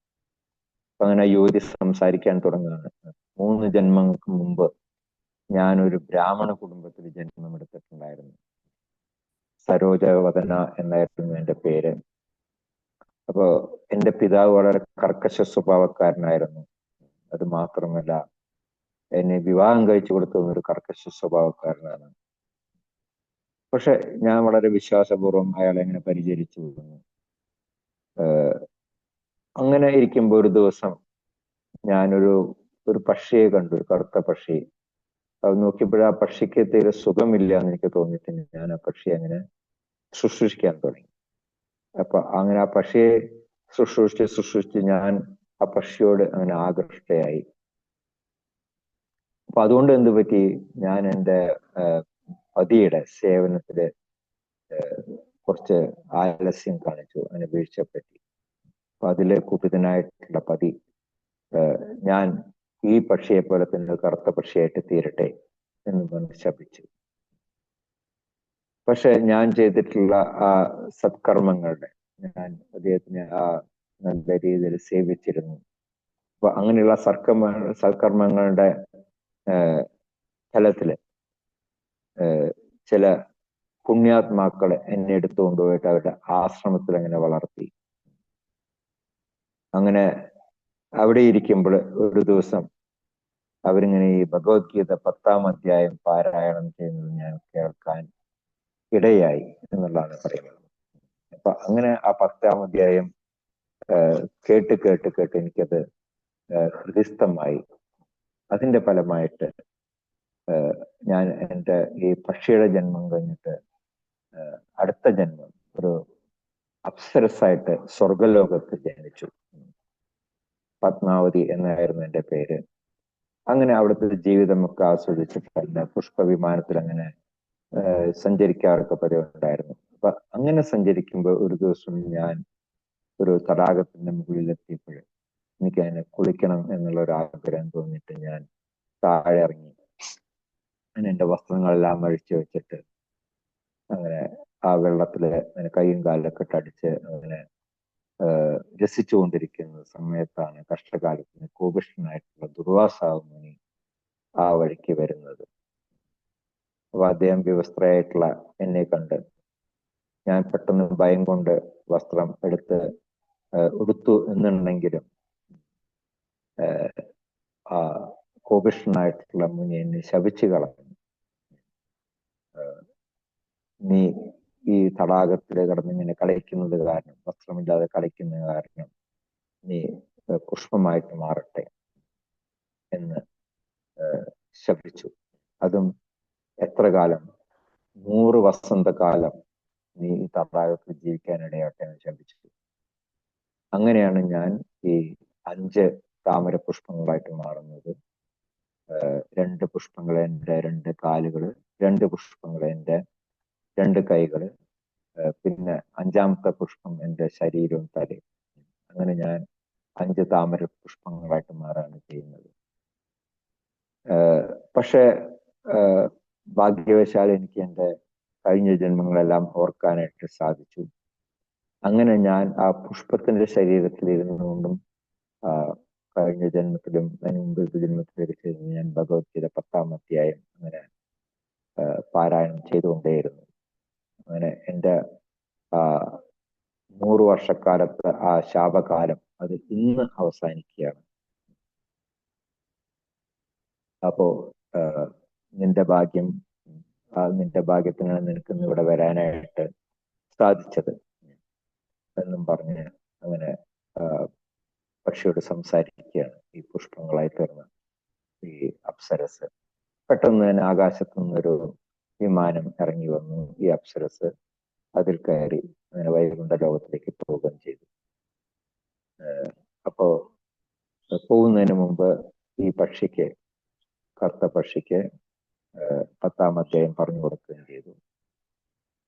Speaker 1: അപ്പൊ അങ്ങനെ യുവതി സംസാരിക്കാൻ തുടങ്ങുകയാണ്. 3 ജന്മങ്ങൾക്ക് മുമ്പ് ഞാനൊരു ബ്രാഹ്മണ കുടുംബത്തിൽ ജന്മമെടുത്തിട്ടുണ്ടായിരുന്നു. സരോജവദന എന്നായിരുന്നു എൻ്റെ പേര്. അപ്പോ എൻ്റെ പിതാവ് വളരെ കർക്കശ സ്വഭാവക്കാരനായിരുന്നു. അത് മാത്രമല്ല എന്നെ വിവാഹം കഴിച്ചു കൊടുത്തത് ഒരു കർക്കശ സ്വഭാവക്കാരനാണ്. പക്ഷെ ഞാൻ വളരെ വിശ്വാസപൂർവ്വം അയാളെ എങ്ങനെ പരിചരിച്ചു പോകുന്നു. അങ്ങനെ ഇരിക്കുമ്പോൾ ഒരു ദിവസം ഞാനൊരു പക്ഷിയെ കണ്ടു, ഒരു കറുത്ത പക്ഷി. അത് നോക്കിയപ്പോഴാ പക്ഷിക്ക് തീരെ സുഖമില്ല എന്ന് എനിക്ക് തോന്നിയിട്ട് ഞാൻ ആ പക്ഷിയെ അങ്ങനെ ശുശ്രൂഷിക്കാൻ തുടങ്ങി. അപ്പൊ അങ്ങനെ ആ പക്ഷിയെ ശുശ്രൂഷിച്ച് ഞാൻ ആ പക്ഷിയോട് അങ്ങനെ ആകൃഷ്ടയായി. അപ്പൊ അതുകൊണ്ട് എന്ത് പറ്റി, ഞാൻ എൻ്റെ പതിയുടെ സേവനത്തില് കുറച്ച് ആലസ്യം കാണിച്ചു, അതിനെ വീഴ്ചപ്പറ്റി. അപ്പൊ അതില് കുപിതനായിട്ടുള്ള പതി ഞാൻ ഈ പക്ഷിയെ പോലെ തന്നെ കറുത്ത പക്ഷിയായിട്ട് തീരട്ടെ എന്ന് പറഞ്ഞ് ശപിച്ചു. പക്ഷെ ഞാൻ ചെയ്തിട്ടുള്ള ആ സത്കർമ്മങ്ങളുടെ ഞാൻ അദ്ദേഹത്തിനെ ആ നല്ല രീതിയിൽ സേവിച്ചിരുന്നു. അപ്പൊ അങ്ങനെയുള്ള സത്കർമ്മങ്ങളുടെ ഫലത്തില് ചില പുണ്യാത്മാക്കളെ എന്നെ എടുത്തുകൊണ്ടുപോയിട്ട് അവരുടെ ആശ്രമത്തിൽ അങ്ങനെ വളർത്തി. അങ്ങനെ അവിടെ ഇരിക്കുമ്പോൾ ഒരു ദിവസം അവരിങ്ങനെ ഈ ഭഗവത്ഗീത 10-ാം അധ്യായം പാരായണം ചെയ്യുന്നത് ഞാൻ കേൾക്കാൻ ഇടയായി എന്നുള്ളതാണ് പറയുന്നത്. അപ്പൊ അങ്ങനെ ആ 10-ാം അധ്യായം കേട്ട് എനിക്കത് ഹൃദിസ്ഥമായി. അതിന്റെ ഫലമായിട്ട് ഞാൻ എൻ്റെ ഈ പക്ഷിയുടെ ജന്മം കഴിഞ്ഞിട്ട് അടുത്ത ജന്മം ഒരു അപ്സരസായിട്ട് സ്വർഗലോകത്ത് ജനിച്ചു. പത്മാവതി എന്നായിരുന്നു എൻ്റെ പേര്. അങ്ങനെ അവിടുത്തെ ജീവിതമൊക്കെ ആസ്വദിച്ചിട്ട് പുഷ്പവിമാനത്തിൽ അങ്ങനെ സഞ്ചരിക്കാറൊക്കെ പതിവുണ്ടായിരുന്നു. അപ്പൊ അങ്ങനെ സഞ്ചരിക്കുമ്പോൾ ഒരു ദിവസം ഞാൻ ഒരു തടാകത്തിന്റെ മുകളിലെത്തിയപ്പോൾ എനിക്ക് അതിനെ കുളിക്കണം എന്നുള്ള ഒരു ആഗ്രഹം തോന്നിയിട്ട് ഞാൻ താഴെ ഇറങ്ങി. അങ്ങനെ എൻ്റെ വസ്ത്രങ്ങളെല്ലാം അഴിച്ചു വെച്ചിട്ട് അങ്ങനെ ആ വെള്ളത്തില് അങ്ങനെ കൈയും കാലിലൊക്കെ ഇട്ടടിച്ച് അങ്ങനെ രസിച്ചുകൊണ്ടിരിക്കുന്ന സമയത്താണ് കഷ്ടകാലത്തിന് കോപിഷ്ഠനായിട്ടുള്ള ദുർവാസാവ് മുനി ആ വഴിക്ക് വരുന്നത്. അപ്പൊ അദ്ദേഹം വിവസ്ത്രയായിട്ടുള്ള എന്നെ കണ്ട് ഞാൻ പെട്ടെന്ന് ഭയം കൊണ്ട് വസ്ത്രം എടുത്ത് ഉടുത്തു എന്നുണ്ടെങ്കിലും ആ കോപിഷ്ഠനായിട്ടുള്ള മുനി എന്നെ ശപിച്ചു കളഞ്ഞു. നീ ഈ തടാകത്തിൽ കിടന്നിങ്ങനെ കളിക്കുന്നത് കാരണം, വസ്ത്രമില്ലാതെ കളിക്കുന്നത് കാരണം നീ പുഷ്പമായിട്ട് മാറട്ടെ എന്ന് ശപിച്ചു. അതും എത്ര കാലം? 100 വസന്തകാലം നീ ഈ തടാകത്തിൽ ജീവിക്കാനിടയാട്ടെ എന്ന് ശപിച്ചു. അങ്ങനെയാണ് ഞാൻ ഈ 5 താമര പുഷ്പങ്ങളായിട്ട് മാറുന്നത്. 2 പുഷ്പങ്ങൾ എൻ്റെ 2 കാലുകള്, 2 പുഷ്പങ്ങൾ എൻ്റെ 2 കൈകള്, പിന്നെ 5ാമത്തെ പുഷ്പം എൻ്റെ ശരീരവും തലയും. അങ്ങനെ ഞാൻ 5 താമര പുഷ്പങ്ങളായിട്ട് മാറാണ് ചെയ്യുന്നത്. പക്ഷെ ഭാഗ്യവശാൽ എനിക്ക് എൻ്റെ കഴിഞ്ഞ ജന്മങ്ങളെല്ലാം ഓർക്കാനായിട്ട് സാധിച്ചു. അങ്ങനെ ഞാൻ ആ പുഷ്പത്തിന്റെ ശരീരത്തിൽ ഇരുന്നുകൊണ്ടും കഴിഞ്ഞ ജന്മത്തിലും അതിന് മുമ്പത്തെ ജന്മത്തിലൊക്കെ ചെയ്ത് ഞാൻ ഭഗവത്ഗീത 10ാം അധ്യായം അങ്ങനെ പാരായണം ചെയ്തുകൊണ്ടേയിരുന്നു. അങ്ങനെ എൻ്റെ 100 വർഷക്കാലത്ത് ആ ശാപകാലം അത് ഇന്ന് അവസാനിക്കുകയാണ്. അപ്പോ നിന്റെ ഭാഗ്യം, നിന്റെ ഭാഗ്യത്തിനാണ് നിനക്ക് ഇവിടെ വരാനായിട്ട് സാധിച്ചത് എന്നും പറഞ്ഞ് അങ്ങനെ പക്ഷിയോട് സംസാരിക്കുകയാണ് ഈ പുഷ്പങ്ങളായി തീർന്ന ഈ അപ്സരസ്. പെട്ടെന്ന് തന്നെ ആകാശത്തു നിന്നൊരു വിമാനം ഇറങ്ങി വന്നു. ഈ അപ്സരസ് അതിൽ കയറി അങ്ങനെ വൈകുണ്ഠ ലോകത്തിലേക്ക് പോവുകയും ചെയ്തു. അപ്പോ പോകുന്നതിന് മുമ്പ് ഈ പക്ഷിക്ക്, കറുത്ത പക്ഷിക്ക് 10ാം അധ്യായം പറഞ്ഞു കൊടുക്കുകയും ചെയ്തു.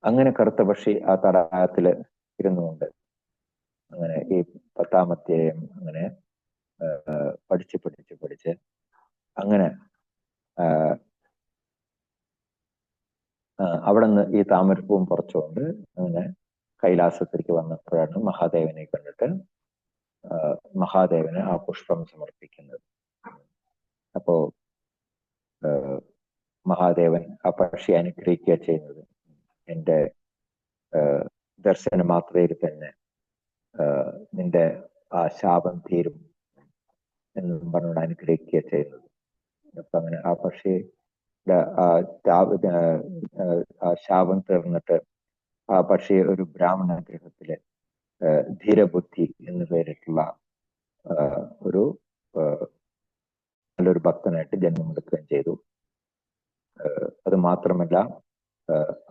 Speaker 1: അങ്ങനെ കറുത്ത പക്ഷി ആ തടാകത്തില് ഇരുന്നുകൊണ്ട് അങ്ങനെ ഈ 10ാം അധ്യായം അങ്ങനെ പഠിച്ച് അങ്ങനെ അവിടെ നിന്ന് ഈ താമരപ്പൂവും പറിച്ചുകൊണ്ട് അങ്ങനെ കൈലാസത്തിലേക്ക് വന്നപ്പോഴാണ് മഹാദേവനെ കണ്ടിട്ട് മഹാദേവന് ആ പുഷ്പം സമർപ്പിക്കുന്നത്. അപ്പോ മഹാദേവൻ ആ പക്ഷി അനുഗ്രഹിക്കുക ചെയ്യുന്നത്. എൻ്റെ ദർശന മാത്രയിൽ തന്നെ നിന്റെ ആ ശാപം തീരും എന്നും പറഞ്ഞുകൊണ്ട് അനുഗ്രഹിക്കുക ചെയ്യുന്നത്. അപ്പൊ അങ്ങനെ ആ പക്ഷിയുടെ ആ ശാപം തീർന്നിട്ട് ആ പക്ഷി ഒരു ബ്രാഹ്മണ ഗൃഹത്തില് ധീരബുദ്ധി എന്ന് പേരിട്ടുള്ള ഒരു നല്ലൊരു ഭക്തനായിട്ട് ജന്മമെടുക്കുകയും ചെയ്തു. അത് മാത്രമല്ല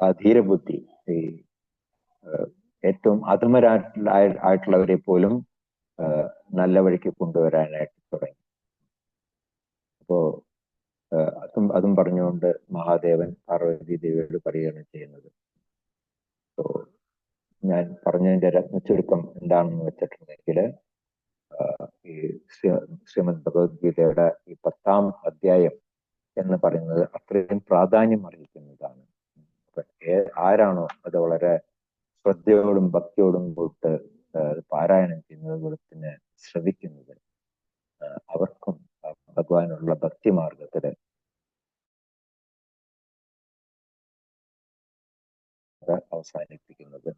Speaker 1: ആ ധീരബുദ്ധി ഈ ഏറ്റവും അധമരായിട്ടുള്ളവരെ പോലും നല്ല വഴിക്ക് കൊണ്ടുവരാനായിട്ട് തുടങ്ങി. അപ്പോ അതും പറഞ്ഞുകൊണ്ട് മഹാദേവൻ പാർവതി ദേവിയോട് പറയുകയാണ് ചെയ്യുന്നത്. അപ്പോ ഞാൻ പറഞ്ഞതിന്റെ രത്നച്ചുരുക്കം എന്താണെന്ന് വെച്ചിട്ടുണ്ടെങ്കിൽ ഈ ശ്രീമദ് ഭഗവത്ഗീതയുടെ ഈ 10ാം അധ്യായം എന്ന് പറയുന്നത് അത്രയും പ്രാധാന്യം അറിയിക്കുന്നതാണ്. ആരാണോ അത് വളരെ ശ്രദ്ധയോടും ഭക്തിയോടും കൂട്ട് പാരായണം ചെയ്യുന്നത്, ഗുണത്തിന് ശ്രവിക്കുന്നത്, അവർക്കും ഭഗവാനുള്ള ഭക്തി മാർഗത്തില് അവസാനിപ്പിക്കുന്നത്.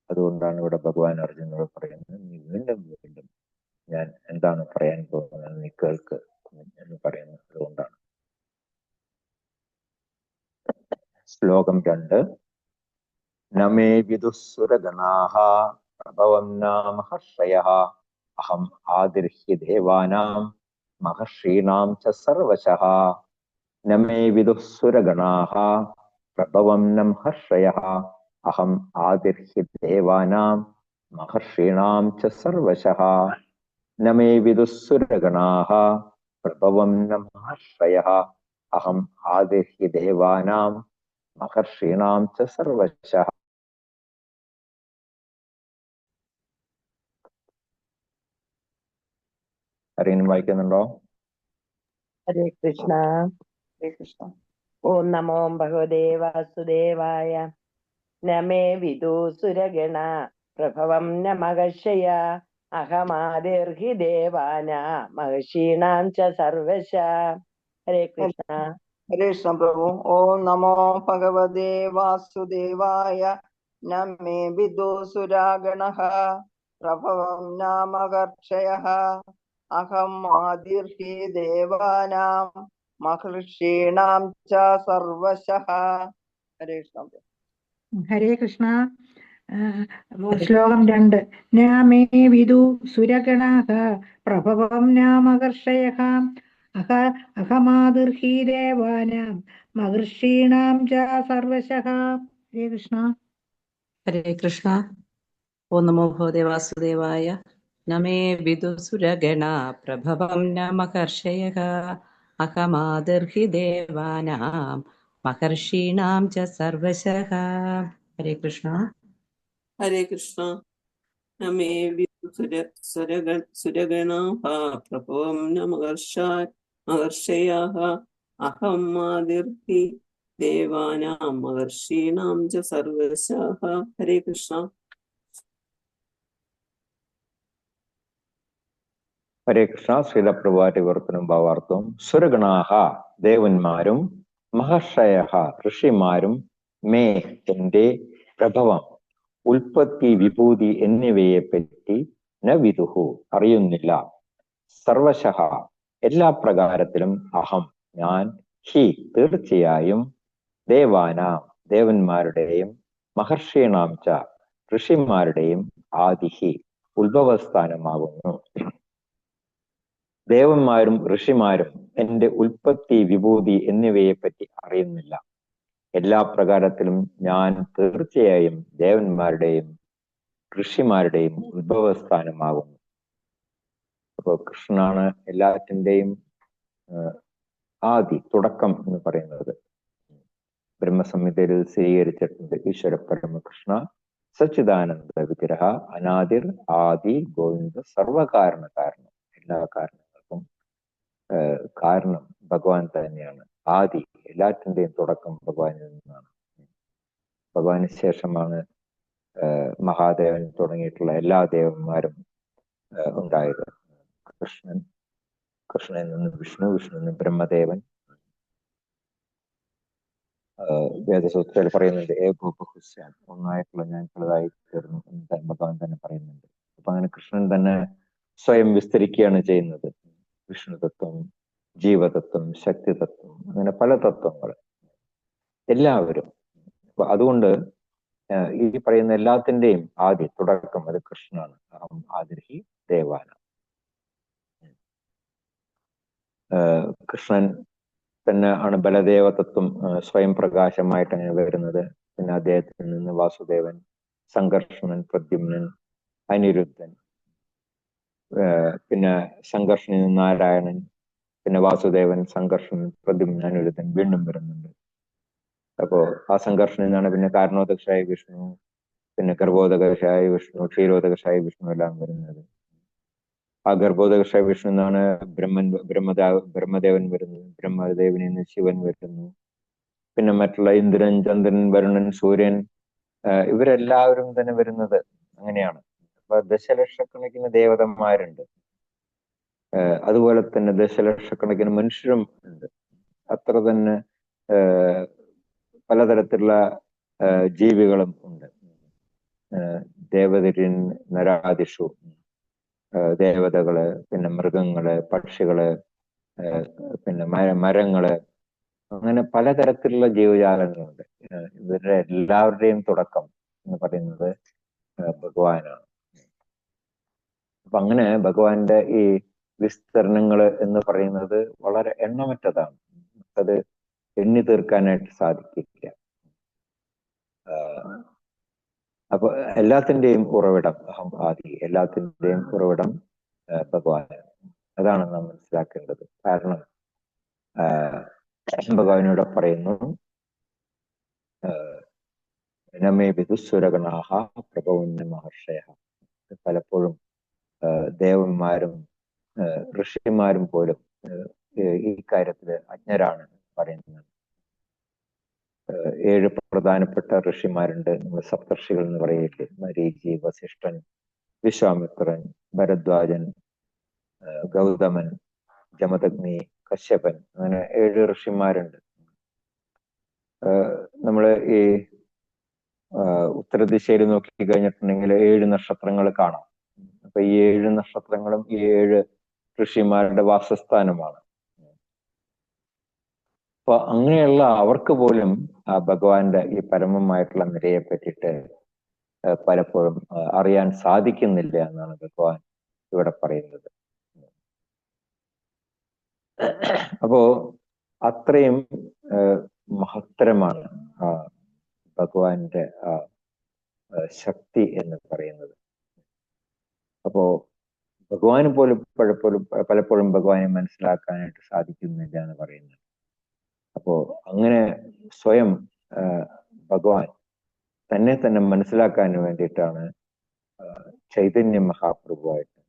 Speaker 1: അതുകൊണ്ടാണ് ഇവിടെ ഭഗവാൻ അർജുനോട് പറയുന്നത്, നീ വീണ്ടും വീണ്ടും ഞാൻ എന്താണ് പറയാൻ പോകുന്നത് നീ കേൾക്ക് എന്ന് പറയുന്നത്. അതുകൊണ്ടാണ്. ശ്ലോകം 2. നമേ വിദുസുരഗണാഃ പ്രഭവം നാമ ഹർഷയഃ അഹം ആദിർഹ്യ ദേവാനാം മഹർഷീണാം ച സർവശഃ. നമേ വിദുസുരഗണാഃ പ്രഭവം നം ഹർഷയഃ അഹം ആദിർഹ്യ ദേവാനാം മഹർഷീണാം ച സർവശഃ. നമേ വിദുസുരഗണാഃ പ്രഭവം നം ഹർഷയഃ അഹം ആദിർഹ്യ ദേവാനാം മഹർഷീണാം ച സർവശഃ. ആരെങ്കിലും വായിക്കുന്നുണ്ടോ?
Speaker 5: ഹരേ കൃഷ്ണ.
Speaker 3: ഹരേ കൃഷ്ണ.
Speaker 5: ഓം നമോ ഭഗവതേ വാസുദേവായ. നമേ വിദുസുരഗണ പ്രഭവം ന മഹർഷയ അഹമാദിർഹി ദേവാന മഹർഷീണാം ച സർവശ. ഹരേ കൃഷ്ണ.
Speaker 7: ഹരേ കൃഷ്ണ പ്രഭു. ഓം നമോ ഭഗവതേ വാസുദേവായ. നമേ വിദുസുരാഗണഃ പ്രഭവം നാമഹർഷയഃ അഹം ആദിർഹി ദേവാനാം മഹർഷീണാം ച സർവശഃ. ഹരേ കൃഷ്ണ.
Speaker 4: ഹരേ കൃഷ്ണ. ശ്ലോകം 2. നമേ വിദു സുരഗണഃ പ്രഭവം നാമഹർഷയഃ അഹമാതിർഹി ദേവാനാം മഹർഷീണാം ച സർവശഃ. ഹരേ കൃഷ്ണ.
Speaker 2: ഹരേ കൃഷ്ണ. ഓം നമോ ഭഗവതേ വാസുദേവായ. നമേ വിദുസുരഗണ പ്രഭവം ന മഹർഷയഃ. അഹമാതിർഹി ദേവാനാം മഹർഷീണാം ച സർവശഃ. ഹരേ കൃഷ്ണ. ഹരേ കൃഷ്ണ. നമേ സുരഗണാഃ പ്രഭവം ന മഹർഷയഃ. അഹം ആദിർഹി ദേവാനാം മഹർഷീണാം ച സർവശഃ. ഹരേ കൃഷ്ണ.
Speaker 1: ഹരേ കൃഷ്ണ. ശ്രീലപ്രഭാതിവർത്തനം ഭാവാർത്ഥവും സുരഗണാഹ ദേവന്മാരും മഹർഷയഃ ഋഷിമാരും മേ എന്റെ പ്രഭവം ഉൽപ്പത്തി വിഭൂതി എന്നിവയെ പറ്റി ന വിദുഹു അറിയുന്നില്ല. സർവശഃ എല്ലാ പ്രകാരത്തിലും അഹം ഞാൻ ഹി തീർച്ചയായും ദേവാനാം ദേവന്മാരുടെയും മഹർഷീണാം ച ഋഷിമാരുടെയും ആദിഹി ഉത്ഭവസ്ഥാനമാകുന്നു. ദേവന്മാരും ഋഷിമാരും എന്റെ ഉൽപ്പത്തി വിഭൂതി എന്നിവയെ പറ്റി അറിയുന്നില്ല. എല്ലാ പ്രകാരത്തിലും ഞാൻ തീർച്ചയായും ദേവന്മാരുടെയും ഋഷിമാരുടെയും ഉത്ഭവസ്ഥാനമാകുന്നു. അപ്പൊ കൃഷ്ണനാണ് എല്ലാറ്റിൻ്റെയും ആദി തുടക്കം എന്ന് പറയുന്നത്. ബ്രഹ്മസംഹിതയിൽ സ്ഥിരീകരിച്ചിട്ടുണ്ട്. ഈശ്വര പരമകൃഷ്ണ സച്ചിദാനന്ദ വിഗ്രഹ അനാദിർ ആദി ഗോവിന്ദ സർവകാരണ കാരണം. എല്ലാ കാരണങ്ങൾക്കും കാരണം ഭഗവാൻ തന്നെയാണ്. ആദി എല്ലാറ്റിൻ്റെയും തുടക്കം ഭഗവാനിൽ നിന്നാണ്. ഭഗവാന് ശേഷമാണ് മഹാദേവൻ തുടങ്ങിയിട്ടുള്ള എല്ലാ ദേവന്മാരും ഉണ്ടായത്. കൃഷ്ണനിൽ നിന്ന് വിഷ്ണു, വിഷ്ണുവിൽ നിന്ന് ബ്രഹ്മദേവൻ. വേദസൂത്രത്തിൽ പറയുന്നുണ്ട് ഏകോപഹുസ്യാൻ ഒന്നായിട്ടുള്ള ഞാൻ പലതായി തീർന്നു എന്ന് ഭഗവാൻ തന്നെ പറയുന്നുണ്ട്. അപ്പൊ അങ്ങനെ കൃഷ്ണൻ തന്നെ സ്വയം വിസ്തരിക്കുകയാണ് ചെയ്യുന്നത്. വിഷ്ണു തത്വം, ജീവതത്വം, ശക്തിതത്വം, അങ്ങനെ പല തത്വങ്ങൾ എല്ലാവരും. അപ്പൊ അതുകൊണ്ട് ഈ പറയുന്ന എല്ലാത്തിൻ്റെയും ആദി തുടക്കം അത് കൃഷ്ണനാണ്. അഹം ആദിർഹി ദേവാന. കൃഷ്ണൻ തന്നെ ആണ് ബലദേവ തത്വം സ്വയം പ്രകാശമായിട്ട് അങ്ങനെ വരുന്നത്. പിന്നെ അദ്ദേഹത്തിൽ നിന്ന് വാസുദേവൻ, സംഘർഷണൻ, പ്രദ്യുമ്നൻ, അനിരുദ്ധൻ, പിന്നെ സംഘർഷനിൽ നിന്ന് നാരായണൻ, പിന്നെ വാസുദേവൻ, സംഘർഷണൻ, പ്രദ്യുമ്നൻ, അനിരുദ്ധൻ വീണ്ടും വരുന്നുണ്ട്. അപ്പോ ആ സംഘർഷനിൽ നിന്നാണ് പിന്നെ കാരണോദകശായ വിഷ്ണു, പിന്നെ ഗർഭോദകശായ വിഷ്ണു, ക്ഷീരോദകശായ വിഷ്ണു എല്ലാം വരുന്നത്. ആ ഗർഭോദകശായ വിഷ്ണു എന്നാണ് ബ്രഹ്മദേവൻ വരുന്നത്. ബ്രഹ്മദേവനിൽ നിന്ന് ശിവൻ വരുന്നു. പിന്നെ മറ്റുള്ള ഇന്ദ്രൻ, ചന്ദ്രൻ, വരുണൻ, സൂര്യൻ ഇവരെല്ലാവരും തന്നെ വരുന്നത് അങ്ങനെയാണ്. അപ്പൊ ദശലക്ഷക്കണക്കിന് ദേവതന്മാരുണ്ട്. അതുപോലെ തന്നെ ദശലക്ഷക്കണക്കിന് മനുഷ്യരും ഉണ്ട്. അത്ര തന്നെ പലതരത്തിലുള്ള ജീവികളും ഉണ്ട്. ദേവതരിൻ നരാദിഷു, ദേവതകള്, പിന്നെ മൃഗങ്ങള്, പക്ഷികള്, പിന്നെ മരങ്ങള്, അങ്ങനെ പലതരത്തിലുള്ള ജീവജാലങ്ങളുണ്ട്. ഇവരുടെ എല്ലാവരുടെയും തുടക്കം എന്ന് പറയുന്നത് ഭഗവാനാണ്. അപ്പൊ അങ്ങനെ ഭഗവാന്റെ ഈ വിസ്തരണങ്ങള് എന്ന് പറയുന്നത് വളരെ എണ്ണമറ്റതാണ്. അത് എണ്ണി തീർക്കാനായിട്ട് സാധിക്കില്ല. അപ്പൊ എല്ലാത്തിൻ്റെയും ഉറവിടം അഹം ആദി, എല്ലാത്തിൻ്റെയും ഉറവിടം ഭഗവാനാണ്. അതാണ് നാം മനസ്സിലാക്കേണ്ടത്. കാരണം ഭഗവാനോട് പറയുന്നു നമേ വിദുസുരഗണാഹ പ്രഭവന്ന മഹർഷയ. പലപ്പോഴും ദേവന്മാരും ഋഷിമാരും പോലും ഈ കാര്യത്തിൽ അജ്ഞരാണ് പറയുന്നത്. 7 പ്രധാനപ്പെട്ട ഋഷിമാരുണ്ട്. നമ്മൾ സപ്തർഷികൾ എന്ന് പറയില്ലേ. മരീചി, വസിഷ്ഠൻ, വിശ്വാമിത്രൻ, ഭരദ്വാജൻ, ഗൗതമൻ, ജമദഗ്നി, കശ്യപൻ, അങ്ങനെ 7 ഋഷിമാരുണ്ട്. നമ്മള് ഈ ഉത്തരദിശയിൽ നോക്കി കഴിഞ്ഞിട്ടുണ്ടെങ്കിൽ 7 നക്ഷത്രങ്ങൾ കാണാം. അപ്പൊ ഈ 7 നക്ഷത്രങ്ങളും ഈ 7 ഋഷിമാരുടെ വാസസ്ഥാനമാണ്. അപ്പൊ അങ്ങനെയുള്ള അവർക്ക് പോലും ഭഗവാന്റെ ഈ പരമമായിട്ടുള്ള നിലയെ പറ്റിയിട്ട് പലപ്പോഴും അറിയാൻ സാധിക്കുന്നില്ല എന്നാണ് ഭഗവാൻ ഇവിടെ പറയുന്നത്. അപ്പോ അത്രയും മഹത്തരമാണ് ആ ഭഗവാന്റെ ആ ശക്തി എന്ന് പറയുന്നത്. അപ്പോ ഭഗവാന് പോലും പലപ്പോഴും ഭഗവാനെ മനസ്സിലാക്കാനായിട്ട് സാധിക്കുന്നില്ല എന്ന് പറയുന്നത്. അപ്പോ അങ്ങനെ സ്വയം ഭഗവാൻ തന്നെ മനസ്സിലാക്കാൻ വേണ്ടിയിട്ടാണ് ചൈതന്യ മഹാപ്രഭുവായിട്ട്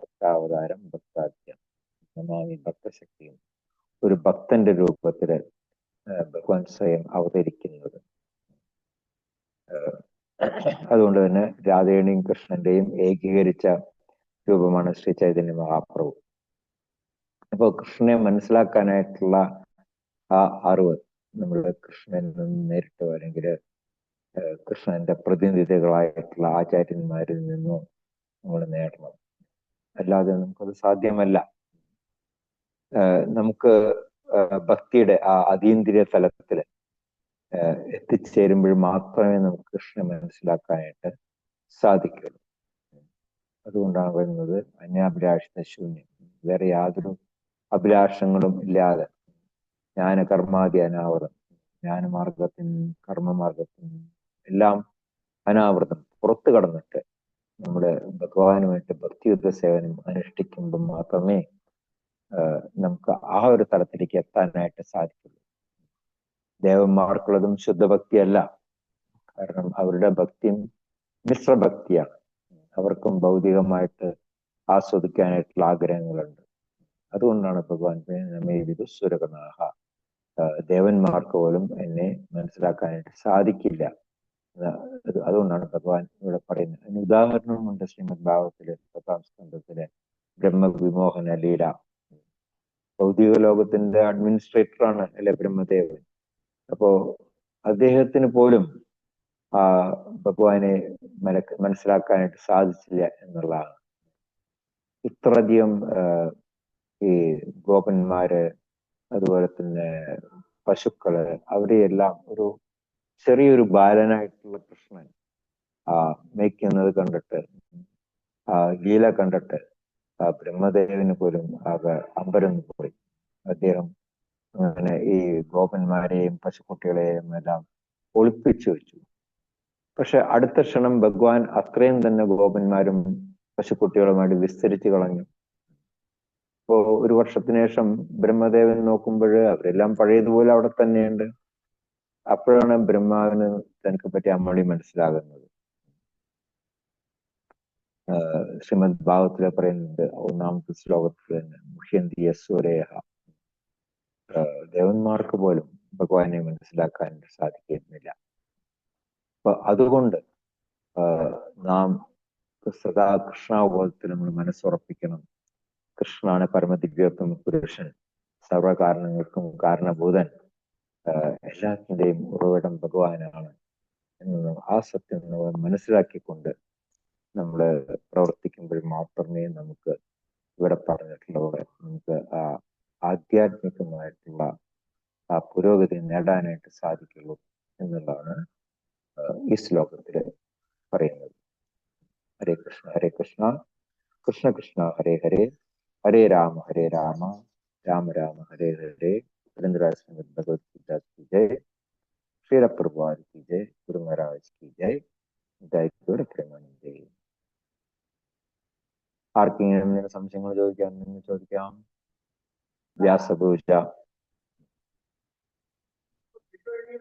Speaker 1: ഭക്താവതാരം ഭക്താദ്യം നമാമി ഭക്തശക്തിയും ഒരു ഭക്തന്റെ രൂപത്തില് ഭഗവാൻ സ്വയം അവതരിക്കുന്നത്. അതുകൊണ്ട് തന്നെ രാധയുടെയും കൃഷ്ണന്റെയും ഏകീകരിച്ച രൂപമാണ് ശ്രീ ചൈതന്യ മഹാപ്രഭു. അപ്പോൾ കൃഷ്ണനെ മനസ്സിലാക്കാനായിട്ടുള്ള ആ അറിവ് നമ്മൾ കൃഷ്ണനിൽ നിന്ന് നേരിട്ടോ അല്ലെങ്കിൽ കൃഷ്ണന്റെ പ്രതിനിധികളായിട്ടുള്ള ആചാര്യന്മാരിൽ നിന്നോ നമ്മൾ നേടണം. അല്ലാതെ നമുക്കത് സാധ്യമല്ല. നമുക്ക് ഭക്തിയുടെ ആ അതീന്ദ്രിയ തലത്തിൽ എത്തിച്ചേരുമ്പോൾ മാത്രമേ നമുക്ക് കൃഷ്ണനെ മനസ്സിലാക്കാനായിട്ട് സാധിക്കുള്ളൂ. അതുകൊണ്ടാണ് പറയുന്നത് അന്യാഭിലാഷിത ശൂന്യം, വേറെ യാതൊരു അഭിലാഷങ്ങളും ഇല്ലാതെ ജ്ഞാനകർമാദി അനാവൃതം, ജ്ഞാനമാർഗത്തിനും കർമ്മമാർഗത്തിനും എല്ലാം അനാവൃതം പുറത്തു കടന്നിട്ട് നമ്മുടെ ഭഗവാനുമായിട്ട് ഭക്തിയുദ്ധ സേവനം അനുഷ്ഠിക്കുമ്പോൾ മാത്രമേ നമുക്ക് ആ ഒരു തലത്തിലേക്ക് എത്താനായിട്ട് സാധിക്കുള്ളൂ. ദേവന്മാർക്കുള്ളതും ശുദ്ധഭക്തിയല്ല, കാരണം അവരുടെ ഭക്തിയും മിശ്രഭക്തിയാണ്. അവർക്കും ഭൗതികമായിട്ട് ആസ്വദിക്കാനായിട്ടുള്ള ആഗ്രഹങ്ങളുണ്ട്. അതുകൊണ്ടാണ് ഭഗവാൻ വിദുസുരഗണാഹ, ദേവന്മാർക്ക് പോലും എന്നെ മനസ്സിലാക്കാനായിട്ട് സാധിക്കില്ല. അതുകൊണ്ടാണ് ഭഗവാൻ ഇവിടെ പറയുന്നത്. അതിന് ഉദാഹരണമുണ്ട് ശ്രീമദ് ഭാഗവത്തില് 10-ാം സ്കന്ധത്തിലെ ബ്രഹ്മവിമോഹന ലീല. ഭൗതിക ലോകത്തിന്റെ അഡ്മിനിസ്ട്രേറ്ററാണ് അല്ലെ ബ്രഹ്മദേവൻ. അപ്പോ അദ്ദേഹത്തിന് പോലും ആ ഭഗവാനെ മനസ്സിലാക്കാനായിട്ട് സാധിച്ചില്ല എന്നുള്ളതാണ്. ഇത്രയധികം ഈ ഗോപന്മാര്, അതുപോലെ തന്നെ പശുക്കള്, അവരെയെല്ലാം ഒരു ചെറിയൊരു ബാലനായിട്ടുള്ള കൃഷ്ണൻ മേയ്ക്കുന്നത് കണ്ടിട്ട്, ലീല കണ്ടിട്ട് ബ്രഹ്മദേവന് പോലും അമ്പരന്ന് പോയി. അദ്ദേഹം അങ്ങനെ ഈ ഗോപന്മാരെയും പശുക്കുട്ടികളെയും എല്ലാം ഒളിപ്പിച്ചു വെച്ചു. പക്ഷെ അടുത്ത ക്ഷണം ഭഗവാൻ അത്രയും തന്നെ ഗോപന്മാരും പശുക്കുട്ടികളുമായിട്ട് വിസ്തരിച്ചു കളഞ്ഞു. ഇപ്പോ ഒരു വർഷത്തിന് ശേഷം ബ്രഹ്മദേവൻ നോക്കുമ്പോൾ അവരെല്ലാം പഴയതുപോലെ അവിടെ തന്നെയുണ്ട്. അപ്പോഴാണ് ബ്രഹ്മാവിന് തനിക്ക് പറ്റിയ അമ്മളി മനസ്സിലാകുന്നത്. ശ്രീമദ് ഭാഗവത്തിലെ പറയുന്നത് 1-ാമത്തെ ശ്ലോകത്തിൽ തന്നെ മുഹ്യന്തിയ സൂരേഹ, ദേവന്മാർക്ക് പോലും ഭഗവാനെ മനസ്സിലാക്കാൻ സാധിക്കുന്നില്ല. അപ്പൊ അതുകൊണ്ട് നാം സദാ കൃഷ്ണാവബോധത്തിൽ നമ്മൾ മനസ്സുറപ്പിക്കണം. കൃഷ്ണനാണ് പരമദിവ്യോത്തമ പുരുഷൻ, സർവകാരണങ്ങൾക്കും കാരണഭൂതൻ, എല്ലാത്തിൻ്റെയും ഉറവിടം ഭഗവാനാണ് എന്ന് ആ സത്യം നമ്മൾ മനസ്സിലാക്കിക്കൊണ്ട് നമ്മൾ പ്രവർത്തിക്കുമ്പോൾ മാത്രമേ നമുക്ക് ഇവിടെ പറഞ്ഞിട്ടുള്ളവിടെ നമുക്ക് ആ ആധ്യാത്മികമായിട്ടുള്ള ആ പുരോഗതി നേടാനായിട്ട് സാധിക്കുള്ളൂ എന്നുള്ളതാണ് ഈ ശ്ലോകത്തിൽ പറയുന്നത്. ഹരേ കൃഷ്ണ ഹരേ കൃഷ്ണ, കൃഷ്ണ കൃഷ്ണ ഹരേ ഹരേ, ഹരേ രാമ രാമ രാമ ഹരേ ഹരേ. ശ്രീമദ് ഭഗവത്ഗീത की जय, श्री प्रभुपाद की जय, गुरु महाराज की जय, जय गुरु प्रेमानंदे. ആർക്കെങ്കിലും എന്തെങ്കിലും സംശയങ്ങൾ ചോദിക്കാം? വ്യാസപൂജ.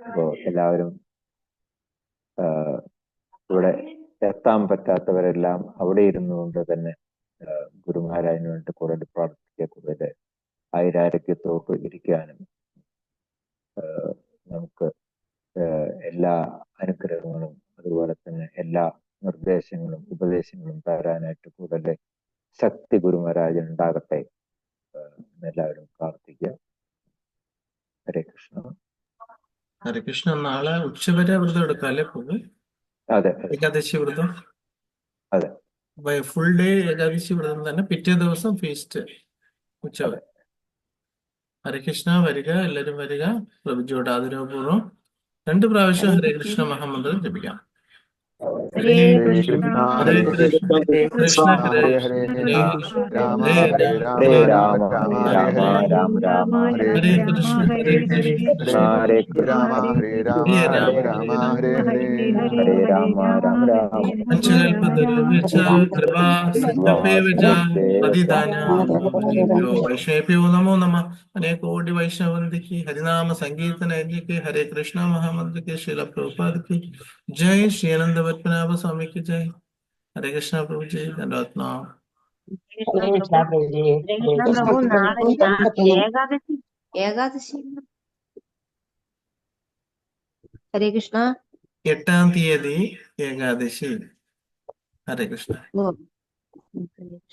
Speaker 1: അപ്പോ എല്ലാവരും ഇവിടെ എത്താൻ പറ്റാത്തവരെല്ലാം അവിടെ ഇരുന്നുകൊണ്ട് തന്നെ ഗുരുമഹാരാജിന് വേണ്ടി കൂടുതൽ പ്രാർത്ഥിക്കുക, കൂടുതൽ ആയുരാരോഗ്യത്തോട്ട് ഇരിക്കാനും നമുക്ക് എല്ലാ അനുഗ്രഹങ്ങളും അതുപോലെ തന്നെ എല്ലാ നിർദ്ദേശങ്ങളും ഉപദേശങ്ങളും തരാനായിട്ട് കൂടുതൽ ശക്തി ഗുരുമഹാരാജൻ ഉണ്ടാകട്ടെ എന്നെല്ലാവരും പ്രാർത്ഥിക്കുക. ഹരേ കൃഷ്ണ.
Speaker 8: ഹരേ കൃഷ്ണ. നാളെ ഉച്ചവരെ വ്രതം എടുക്കാം അല്ലേ പോകും?
Speaker 1: അതെ,
Speaker 8: ഏകാദശി വ്രതം.
Speaker 1: അതെ,
Speaker 8: ഫുൾ ഡേ ഏകാദശി വ്രതം തന്നെ, പിറ്റേ ദിവസം ഫീസ്റ്റ് ഉച്ചവരെ. ഹരേ കൃഷ്ണ. വരിക, എല്ലാവരും വരിക. പ്രഭുജിയോട് ആദരവപൂർവ്വം 2 പ്രാവശ്യം ഹരേ കൃഷ്ണ മഹാമന്ത്രം ജപിക്കാം.
Speaker 4: ഹരേ
Speaker 8: ഹരേ
Speaker 4: കൃഷ്ണ
Speaker 8: ഹരേ കൃഷ്ണ കൃഷ്ണ ഹരേ
Speaker 1: ഹരേ
Speaker 8: കൃഷ്ണ
Speaker 1: ഹരേ
Speaker 8: ഹരേ
Speaker 9: രാമ
Speaker 8: ഹരേ
Speaker 9: ഹരേ
Speaker 8: രാമ
Speaker 1: ഹരേ
Speaker 9: രാമ
Speaker 1: രാമ
Speaker 9: രാമ
Speaker 1: ഹരേ
Speaker 8: രാമ
Speaker 1: രാമ
Speaker 9: ഹരേ
Speaker 1: രാമ രാമ
Speaker 9: ഹരേ
Speaker 1: ഹരേ
Speaker 8: ഹരേ
Speaker 1: ഹരേ
Speaker 8: കൃഷ്ണ ഹരേ കൃഷ്ണ
Speaker 1: ഹരേ
Speaker 9: രാമ
Speaker 1: കൃഷ്ണ
Speaker 9: ഹരേ രാമ
Speaker 8: ഹരേ
Speaker 1: ഹരേ
Speaker 9: രാമ
Speaker 8: രാമ
Speaker 9: രാമ
Speaker 8: ഹരേ
Speaker 9: ഹരേ ഹരേ
Speaker 1: ഹരേ രാമ രാമ രാമ
Speaker 8: പഞ്ചകൽപതരുവിച്ച കൃപാ സിദ്ധപേവച പതിതാനാഭ്യോ വൈഷ്ണവേഭ്യോ നമോ നമ अनेक कोटि वैष्णव वंद की हरिनाम संकीर्तन यज्ञ के हरे कृष्णा महामंत्र के श्रील प्रभुपाद की जय श्री आनंद पद्मनाभ स्वामी की जय हरे कृष्णा प्रभु जी धन्यवाद नाम
Speaker 5: ഹരേ കൃഷ്ണ പ്രഭുജി ഹരേ
Speaker 6: കൃഷ്ണ
Speaker 5: കൃഷ്ണ.
Speaker 6: പ്രഭു
Speaker 10: ഏകാദശി ഹരേ കൃഷ്ണ
Speaker 8: 8-ാം തീയതി ഏകാദശി ഹരേ കൃഷ്ണ
Speaker 10: ഓ